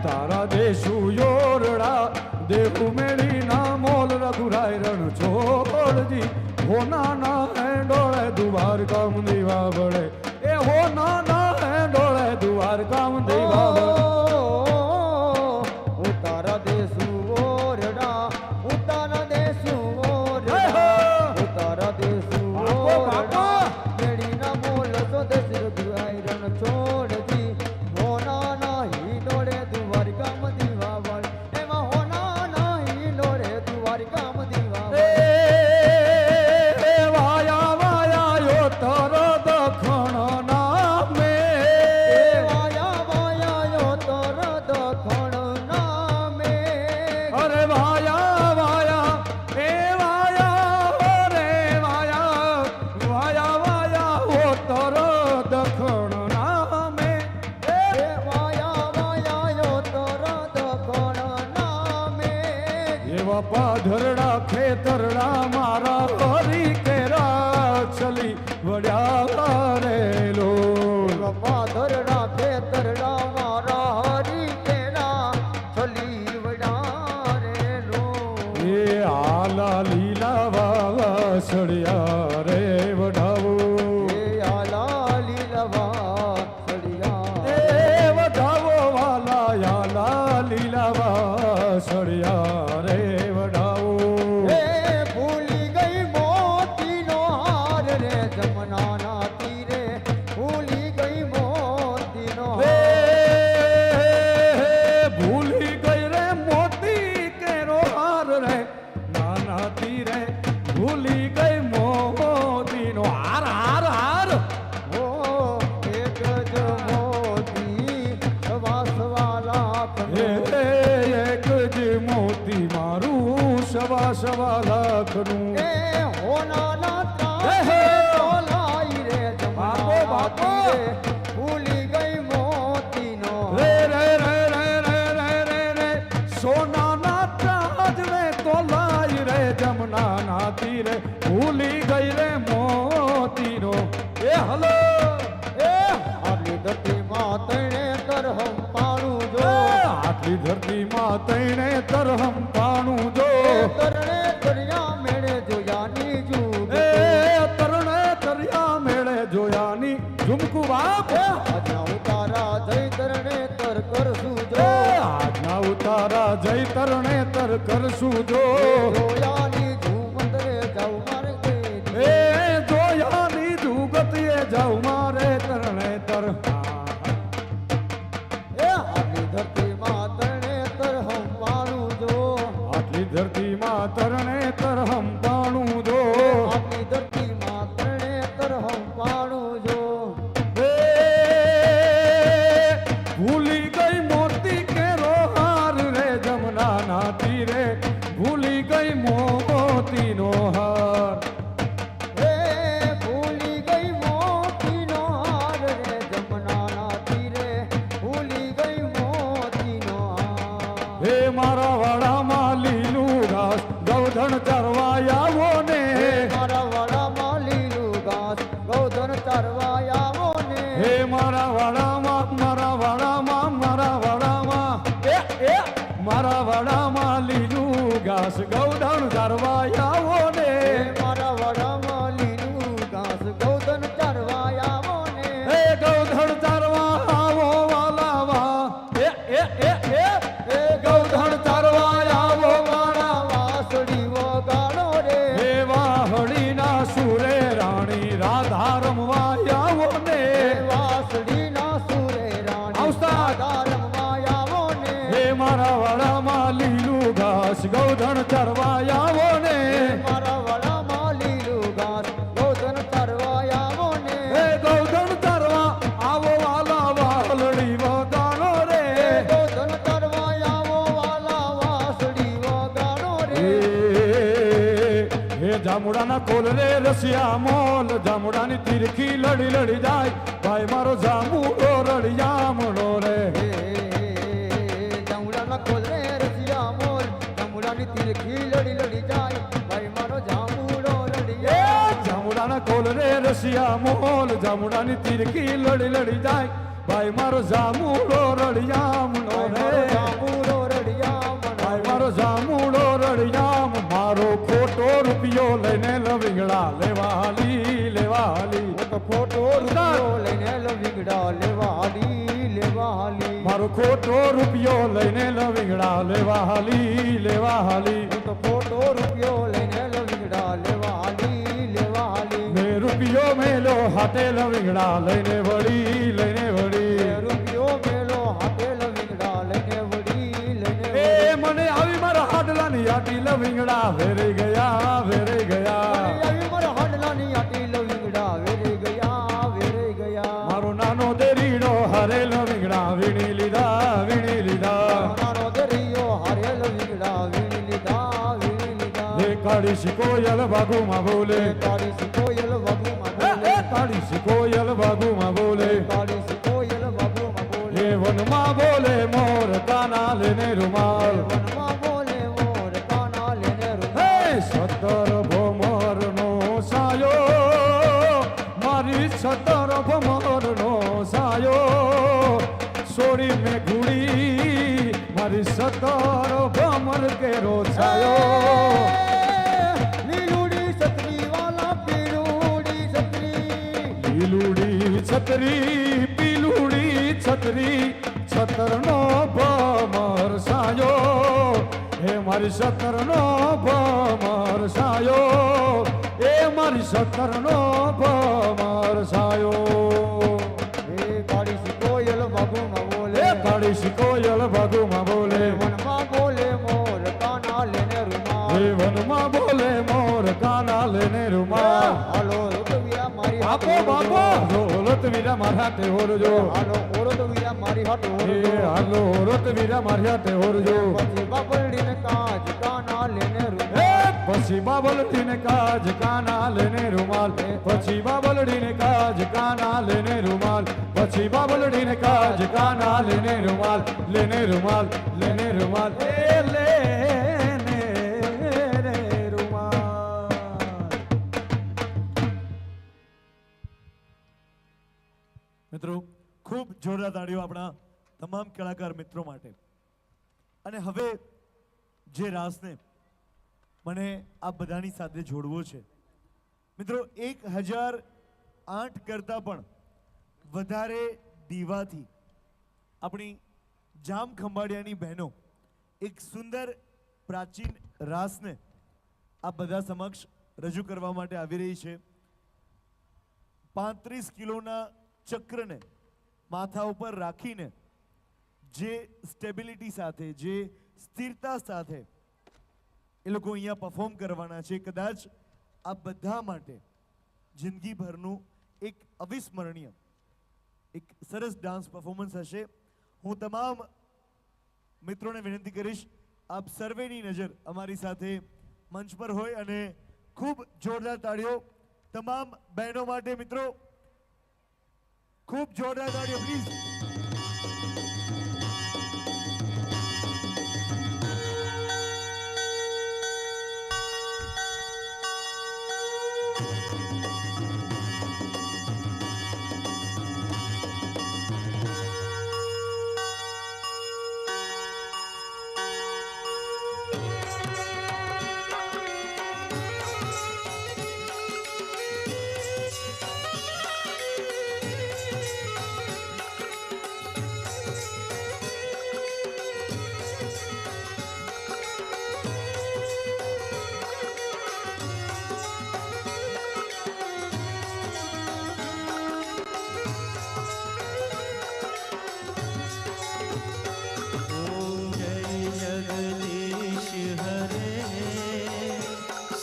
તારા દેશુ યોરડા દેવું મેળી ના મોલ રઘુરાય રણ છોડજી હોનાના હેંડોળે દુવાર કામ દીવા બળે એ હોનાના હેંડોળે દુવાર કામ દીવા બળે ઉતારા દેશુ ઓરડા ઉતારા દેશુ ઓરડા ઉતારા દેશુ ઓરડા મેળીના મોલ સ્વદેશ રઘુરાય રણ છોડજી હોનાના હિંડોળે દ્વારિકામ દીવા બળે એમાં હોનાના હિંડોળે દ્વારિકામ દીવા બળે વાયા વાયા યો તર દખણ નામે વાયા વાયા યો તર દખણ નામે અરે વાયા વાયા એ વાયા રે વાયા વાયા વાયા ઓ તર દખણ નામે વાયા વાયા યો તર દખણ નામે એવા પાધરડા ખેતરડા મારા હરી કેરા ચલી વડ્યા રેલો પાધરડા ખેતરડા મારા હરી કેરા છલી વડા રેલો એ આલા લીલા વાસળિયા રે વડાવો એ આલા લીલવા સળિયા એ વડાવો વાલા આલા લીલા વાસળિયા રે વડાવો એ ભૂલી ગઈ મોતીનો હાર રે જમનાના તીરે ભૂલી ગઈ મોતીનો એ ભૂલી ગઈ રે મોતી કેરો હાર રે નાના તીરે ભૂલી ગઈ મોતીનો હાર હાર હાર હો એક જ મોતી સવા સવા લાખ એ એક જ મોતી મારું સવા સવા લાખનું એ હોનાના ત્રાસે તોલાઈ રે જમનાના બાપો. તીરે ભૂલી ગઈ મોતીનો રે રે રે રે રે રે રે રે સોનાના ત્રાજવે તોલાઈ રે જમનાના તીરે ભૂલી ગઈ રે મોતીનો એ હલો એ આટલી ધરતીમાં તણે તરહમ પાણું જો આટલી ધરતીમાં તૈણે તરહમ પાણું જો તરણે તરિયા મેળે જોયાની જુગ એ તરણે તરિયા મેળે જોયાની ઝુમકુ બાપ આજના ઉતારા જઈ તરણે તર કરશું જો આજના ઉતારા જઈ તરણે તર કરશું જો જોયાની ઝુમંદરે જાઉં મારે એ જોયાની જુગતીએ જાઉં મારે તરણે તર એ આટલી ધરતીમાં તરણે તરહમ પાણું જો આટલી ધરતીમાં તરણે તરહમ પાણું જો આટલી ધરતીમાં તરણે તરહમ પાણું જો એ ભૂલી ગઈ મોતી કેરો હાર રે જમનાના તીરે ભૂલી ગઈ મોતીનો હાર એ ભૂલી ગઈ મોતીનો હાર રે જમનાના તીરે ભૂલી ગઈ મોતીનો હાર હે મારા વાડામાં લીલું ઘાસ ગૌધણ ચરવા આવો ને મારા વાડામાં લીલું ઘાસ ગૌધન ચરવા આવો ને હે મારા વાડામાં મારા વાડામાં મારા વાડામાં એ મારા વાડામાં લીલું ઘાસ ગૌધણ ચરવા આવો ને મારા વાડામાં લીલું ઘાસ ગૌધન ચરવા આવો ને હે ગૌધણ ચરવા આવો વાલાવા એ ગૌધણ ચરવા આવો મારા વાસળી વગાડો રે હે વાહડીના સુરે રાણી રાધા રમવા આવો ને વાસળીના સુરે રાણી આવતા. રમવા આવો ને હે મારા વાડામાં લીલું ઘાસ ગૌધણ ચરવા આવો ને મારા વાડામાં લીલું ઘાસ ગૌધન ચરવા આવો ને હે ગૌધણ ચરવા જામુડાના કોલ રે રસિયા મોલ, જામુડાની તીરખી લડી લડી જાય, ભાઈ મારો જામુડો રળિયામણો રે. જામુડાના કોલ રે રસિયા મોલ, જામુડાની તીરખી લડી લડી જાય, ભાઈ મારો જામુડો રળિયા. જામુડાના કોલ રે રસિયા મોલ, જામુડાની તીરખી લડી લડી જાય, ભાઈ મારો જામુડો રળિયામણો રે. જામુડો રળિયામ, ભાઈ મારો જામુડો રળિયામ, મારો ખોટો રૂપિયો લઈને લવિંગડા લેવા હાલી લેવા હાલી. તો ખોટો રૂપિયો લઈને લવિંગડા લેવા હાલી લેવા હાલી. મારો ખોટો રૂપિયો લઈને લવિંગડા લેવા હાલી લેવા હાલી. તો ખોટો રૂપિયો લઈને લવિંગડા લેવા હાલી લેવા હાલી. મેં રૂપિયો મેલો હાથે લવિંગડા લઈને વળી લઈને વળી. રૂપિયો મેલો હાથે લવિંગડા લઈને વળી લઈને એ મને આવી મારા હાડલાની આટી લવિંગડા વેરી ગયા વેરી ગયા. આવી મારા હાડલાની આટી લવિંગડા વેરી ગયા વેરી ગયા. મારો નાનો દેરીડો હારે લવિંગડા વીણી લીધા વીણી લીધા. નાનો દરિયો હારે લવિંગડા વીણી લીધા વીણી લીધા. એ કાળી શિકોયલ બાગુમાં બોલે, કાળી સિકોયલ વાગુમાં બોલે, કાળી શિકોયલ બાગુમાં બોલે. કાળી સિકોયલ વાગુમાં બોલે. એ વનમાં બોલે મોર કાના લેને રૂમાલ. વનમાં બોલે મોર કાના લેને હે રૂમાલ. 17 ભમરનો સાયો, મારી 17 ભમરનો સાયો, સોરી મેં ઘુડી મારી 17 ભમર કેરો છાયો. લીલુડી છત્રી વાલા પીળુડી છત્રી, લીલુડી છત્રી પીલુડી છત્રી, 17નો ભમર સાયો, હે મારી 17નો ભમર સાયો, એ મારી 17નો ભમર સાયો. એ કાળી સિકોયલ વાગુમાં બોલે, એ કાળી શિકોયલ બાગુમાં બોલે, વનમાં બોલે મોર કાના લેને રૂમાલ. એ વનમાં બોલે મોર કાના લેને રૂમાલ. હાલો ઋતવીરા મારી બાપો હાટુ બાપો ઓરજો. રોલત વીરા મારા હાથે હોરજો. હાલો ઋતવીરા મારી હાટુ એ ઓરજો. હાલો રોત વીરા મારી હાથે હોરજો. પછી બાબરડીને કાજ કાના લેને એ રૂમાલ. પછી બાબલડીને કાજ કાના લેને રૂમાલ. પછી બાબલડીને કાજ કાના લેને રૂમાલ. પછી બાબલડીને કાજ કાના લેને રૂમાલ. લેને રૂમાલ લેને રૂમાલ એ લેને રે રૂમાલ. મિત્રો ખૂબ જોરદાર તાળીઓ આપણા તમામ કલાકાર મિત્રો માટે. અને હવે જે રાસને મને આ બધાની સાથે જોડવો છે મિત્રો, 1008 કરતાં પણ વધારે દીવાથી આપણી જામ ખંભાળિયાની બહેનો એક સુંદર પ્રાચીન રાસને આ બધા સમક્ષ રજૂ કરવા માટે આવી રહી છે. 35 કિલોના ચક્રને માથા ઉપર રાખીને જે સ્ટેબિલિટી સાથે, જે સ્થિરતા સાથે એ લોકો અહીંયા પરફોર્મ કરવાના છે, કદાચ આ બધા માટે જિંદગીભરનું એક અવિસ્મરણીય એક સરસ ડાન્સ પરફોર્મન્સ હશે. હું તમામ મિત્રોને વિનંતી કરીશ આપ સર્વેની નજર અમારી સાથે મંચ પર હોય અને ખૂબ જોરદાર તાળીઓ તમામ બહેનો માટે. મિત્રો ખૂબ જોરદાર તાળીઓ પ્લીઝ.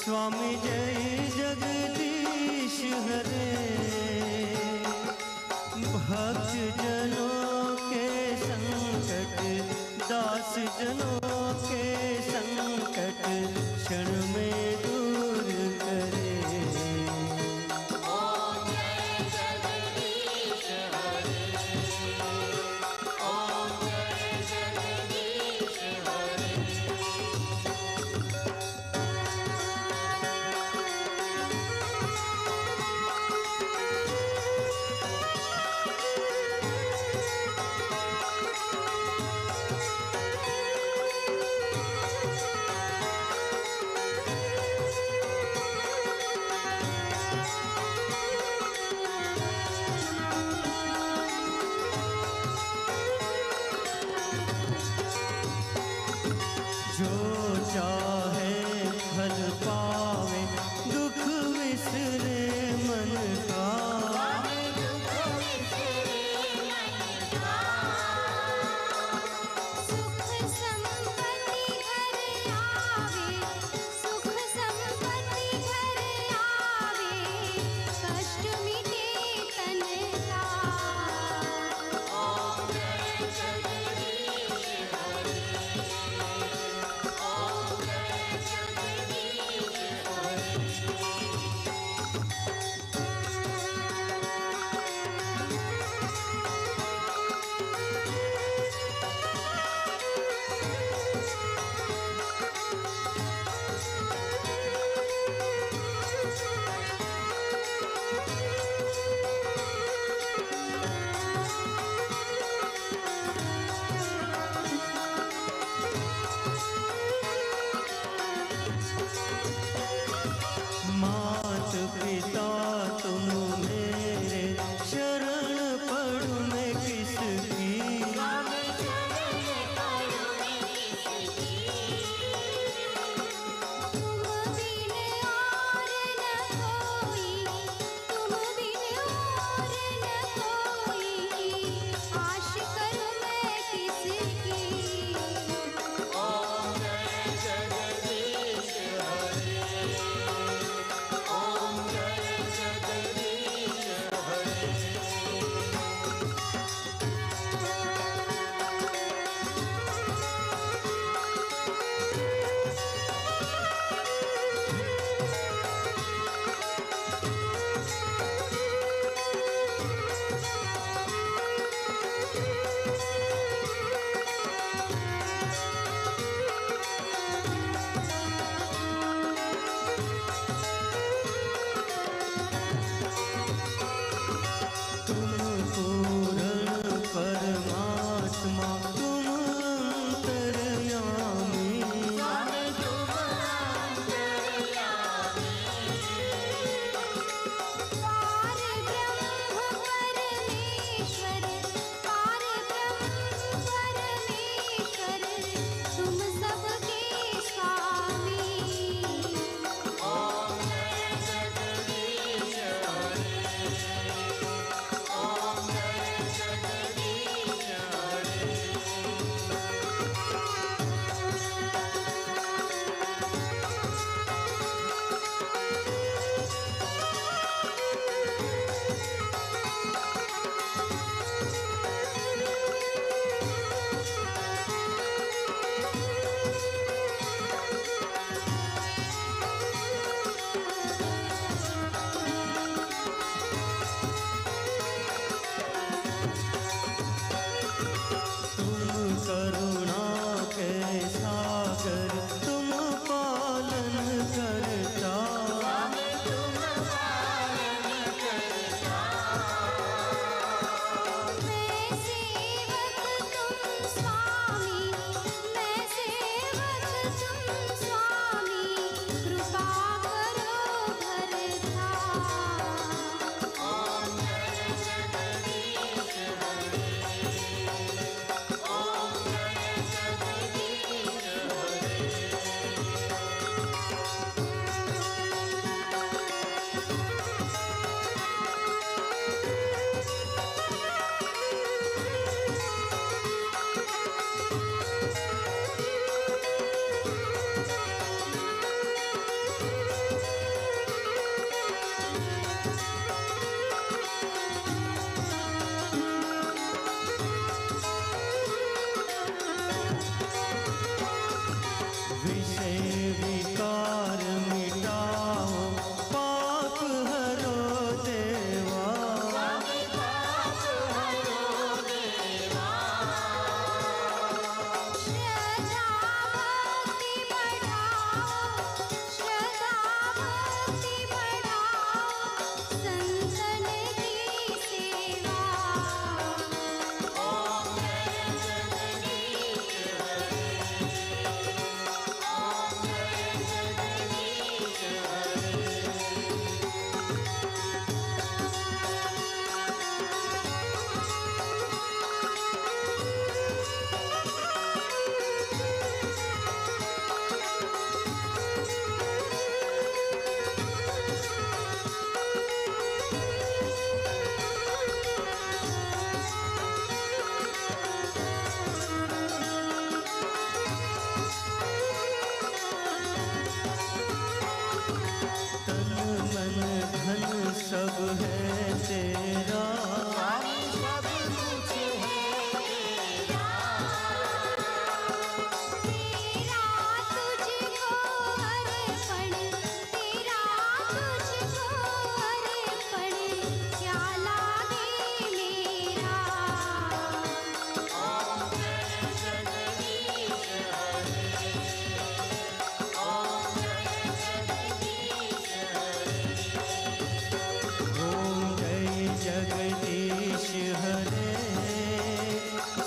स्वामी जय जगदीश हरे, भक्त जनों के संकट, दास जनों के संकट क्षण में दूर करे।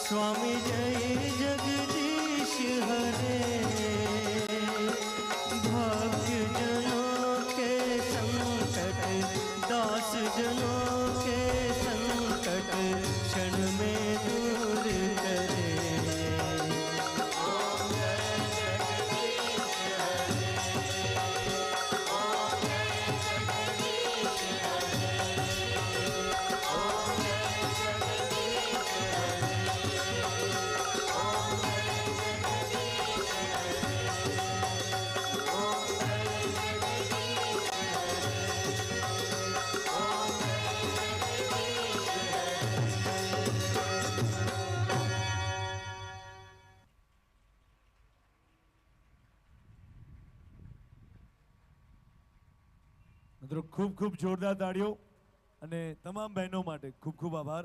स्वामी जय जगदीश हरे भक्त जनों के संकट दास जनों के संकट क्षण में दूर करे મિત્રો ખૂબ ખૂબ જોરદાર તાળીઓ અને તમામ બહેનો માટે ખૂબ ખૂબ આભાર.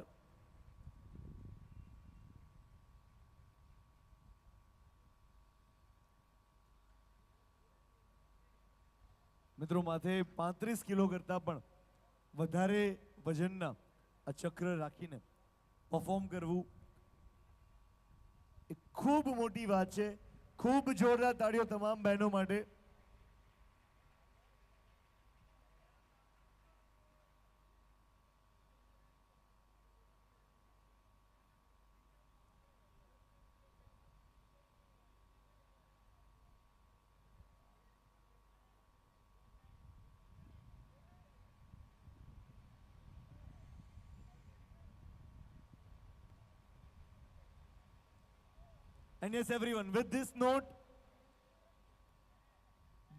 મિત્રો માથે 35 કિલો કરતાં પણ વધારે વજનના આ ચક્ર રાખીને પરફોર્મ કરવું એ ખૂબ મોટી વાત છે. ખૂબ જોરદાર તાળીઓ તમામ બહેનો માટે. And yes, everyone, with this note,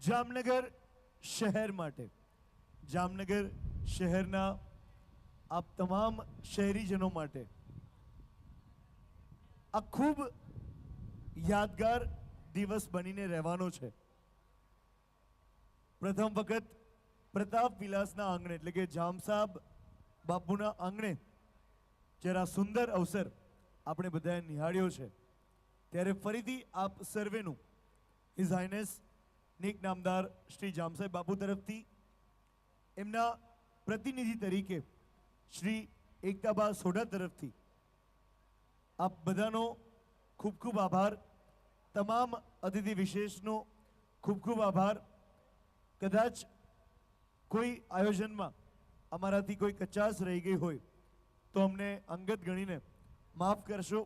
Jamnagar શહેર માટે, જામનગર શહેરના આપ તમામ શહેરીજનો માટે આ ખૂબ યાદગાર દિવસ બનીને રહેવાનો છે. પ્રથમ વખત પ્રતાપ વિલાસના આંગણે એટલે કે જામસાબ બાપુના આંગણે જ્યારે આ સુંદર અવસર આપણે બધાએ નિહાળ્યો છે ત્યારે ફરીથી આપ સર્વેનું હિઝ હાઇનેસ નેક નામદાર શ્રી જામસાહેબ બાપુ તરફથી એમના પ્રતિનિધિ તરીકે શ્રી એકતાબા સોઢા તરફથી આપ બધાનો ખૂબ ખૂબ આભાર. તમામ અતિથિ વિશેષનો ખૂબ ખૂબ આભાર. કદાચ કોઈ આયોજનમાં અમારાથી કોઈ કચાશ રહી ગઈ હોય તો અમને અંગત ગણીને માફ કરશો.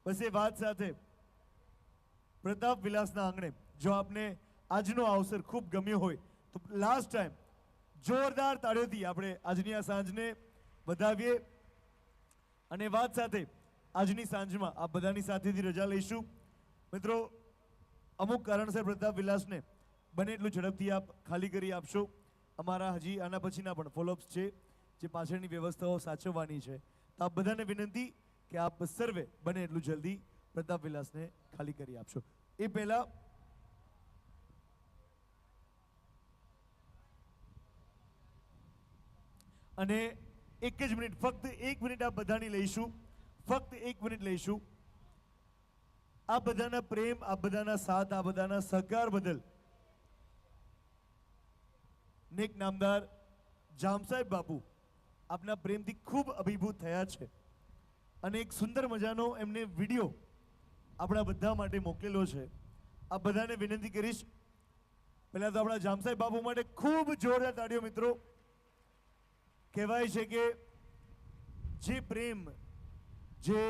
બસ એ વાત સાથે પ્રતાપ વિલાસના આંગણે જો આપને આજનો અવસર ખૂબ ગમ્યો હોય તો લાસ્ટ ટાઈમ જોરદાર તાળીઓથી આપણે આજની આ સાંજને વધાવીએ. અને વાત સાથે આજની સાંજમાં આપ બધાની સાથેથી રજા લઈશું. મિત્રો અમુક કારણસર પ્રતાપ વિલાસને બને એટલું ઝડપથી આપ ખાલી કરી આપશો. અમારા હજી આના પછીના પણ ફોલોઅપ્સ છે જે પાછળની વ્યવસ્થાઓ સાચવવાની છે. તો આપ બધાને વિનંતી કે આપ સર્વે બને એટલું જલ્દી પ્રતાપ વિલાસને ખાલી કરી આપશો. એ પહેલા અને એક જ મિનિટ, ફક્ત 1 મિનિટ આપ બધાની લઈશું, ફક્ત 1 મિનિટ લઈશું. આ બધાના પ્રેમ, આ બધાના સાથ, આ બધાના સહકાર બદલ નેક નામદાર જામસાહેબ બાપુ આપના પ્રેમથી ખૂબ અભિભૂત થયા છે અને એક સુંદર મજાનો એમને વિડીયો આપણા બધા માટે મોકલેલો છે. આ બધાને વિનંતી કરીશ પહેલા તો આપણા જામસાહેબ બાપુ માટે ખૂબ જોરદાર તાળીઓ. મિત્રો કહેવાય છે કે જે પ્રેમ, જે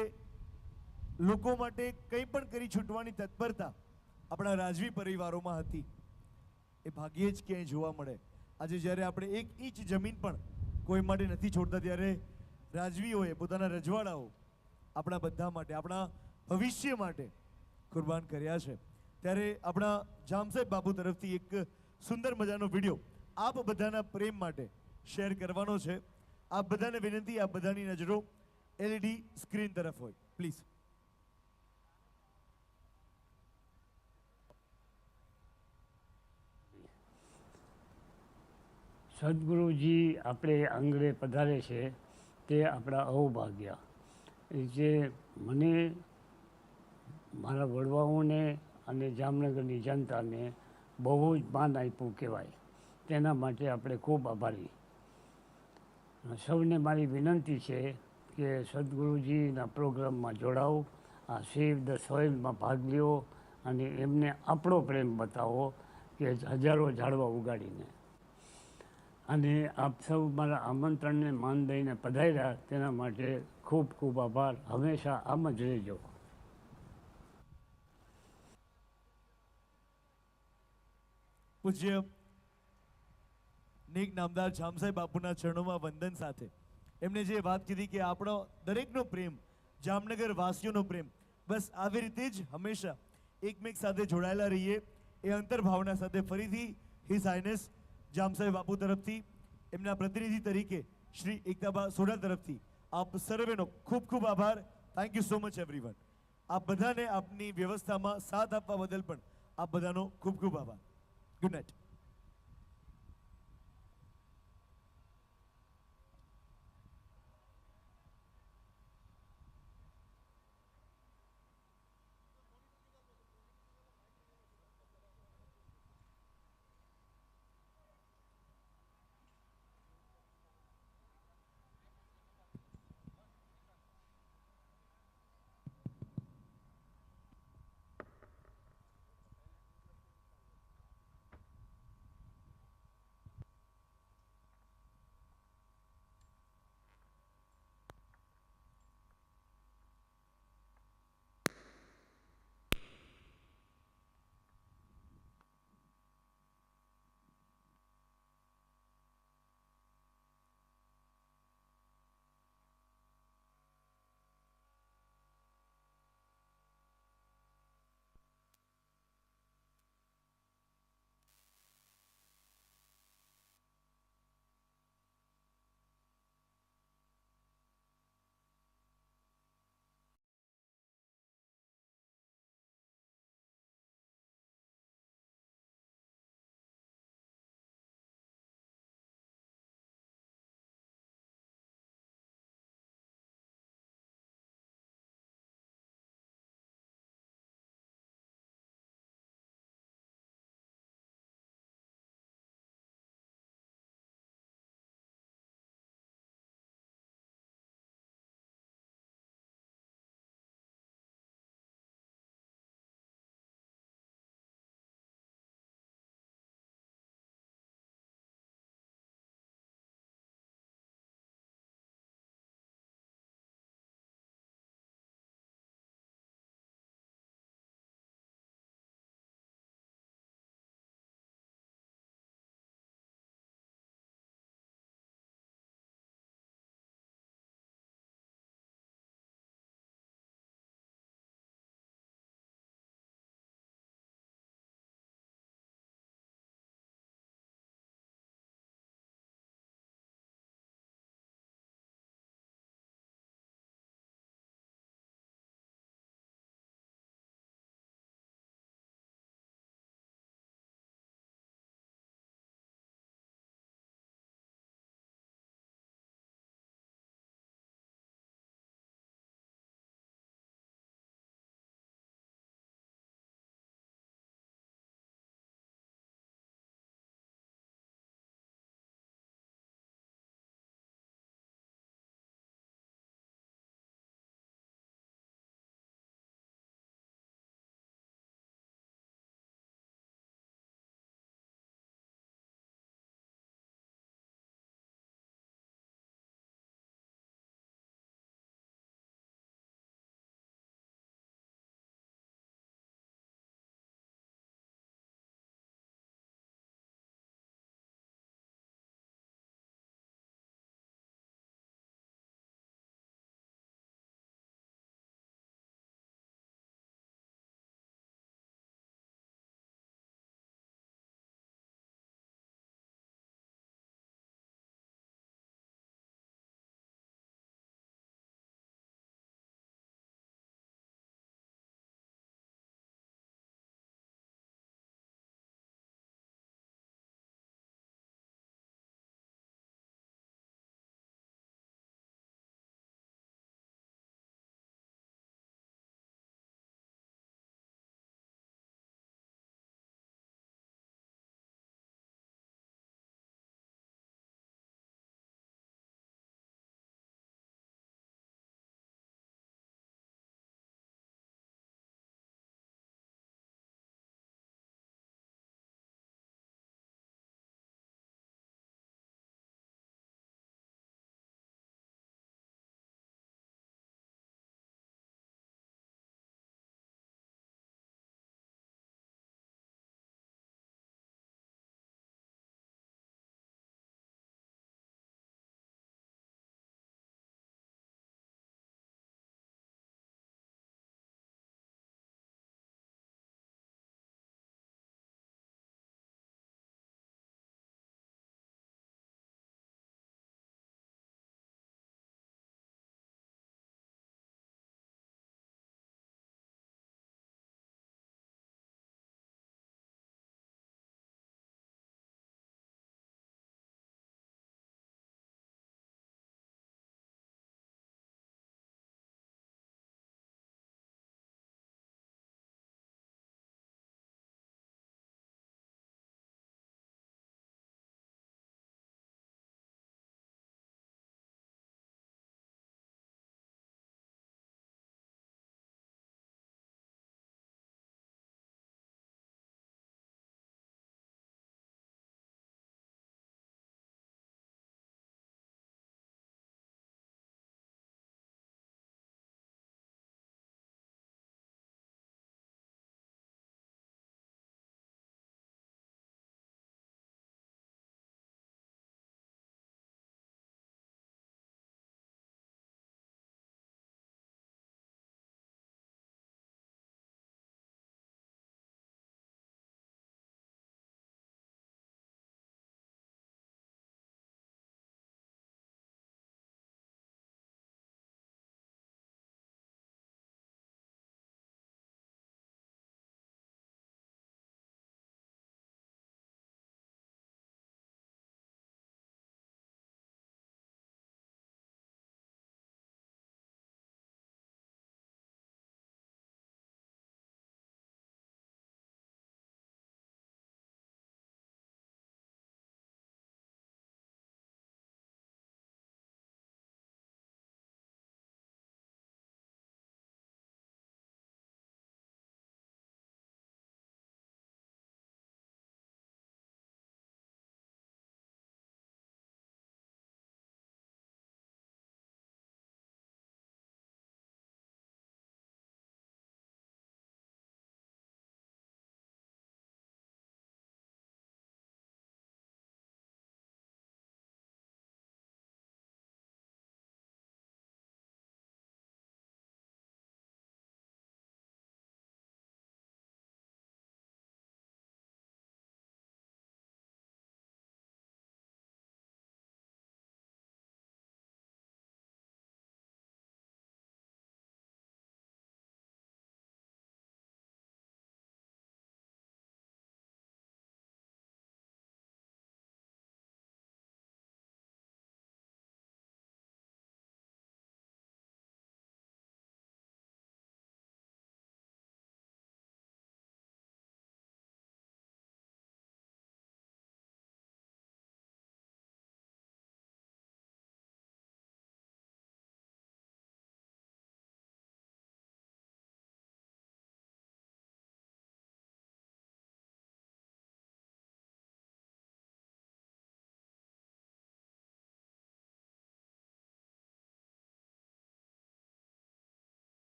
લોકો માટે કંઈ પણ કરી છૂટવાની તત્પરતા આપણા રાજવી પરિવારોમાં હતી એ ભાગ્યે જ ક્યાંય જોવા મળે. આજે જ્યારે આપણે 1 ઇંચ જમીન પણ કોઈ માટે નથી છોડતા ત્યારે રાજવીઓએ પોતાના રજવાડાઓ આપણા બધા માટે, આપણા ભવિષ્ય માટે કુરબાન કર્યા છે. ત્યારે આપણા જામસાહેબ બાપુ તરફથી એક સુંદર મજાનો વિડીયો આપ બધાના પ્રેમ માટે શેર કરવાનો છે. આપ બધાને વિનંતી, આપ બધાની નજરો LED સ્ક્રીન તરફ હોય પ્લીઝ. સદગુરુજી આપણે આંગણે પધારે છે તે આપણા અહોભાગ્ય. જે મને મારા વડવાઓને અને જામનગરની જનતાને બહુ જ માન આપ્યું કહેવાય. તેના માટે આપણે ખૂબ આભારી. સૌને મારી વિનંતી છે કે સદગુરુજીના પ્રોગ્રામમાં જોડાઓ, આ સેવ ધ સોઇલમાં ભાગ લ્યો અને એમને આપણો પ્રેમ બતાવો કે હજારો ઝાડવા ઉગાડીને. અને આપ સૌ મારા આમંત્રણને માન દઈને પધાર્યા તેના માટે ખૂબ ખૂબ આભાર. હંમેશા આમ જ રહેજો. પૂજ્ય નેક નામદાર જામસાહેબ બાપુના ચરણોમાં વંદન સાથે એમણે જે વાત કીધી કે આપણો દરેકનો પ્રેમ, જામનગર વાસીઓનો પ્રેમ, બસ આવી રીતે જ હંમેશા એકમેક સાથે જોડાયેલા રહીએ એ અંતર્ભાવના સાથે ફરીથી હિઝ હાઇનેસ જામસાહેબ બાપુ તરફથી એમના પ્રતિનિધિ તરીકે શ્રી એકતાબા સોઢા તરફથી આપ સર્વેનો ખૂબ ખૂબ આભાર. Thank you so much everyone. આપ બધાને આપની વ્યવસ્થામાં સાથ આપવા બદલ પણ આપ બધાનો ખૂબ ખૂબ આભાર. Good night.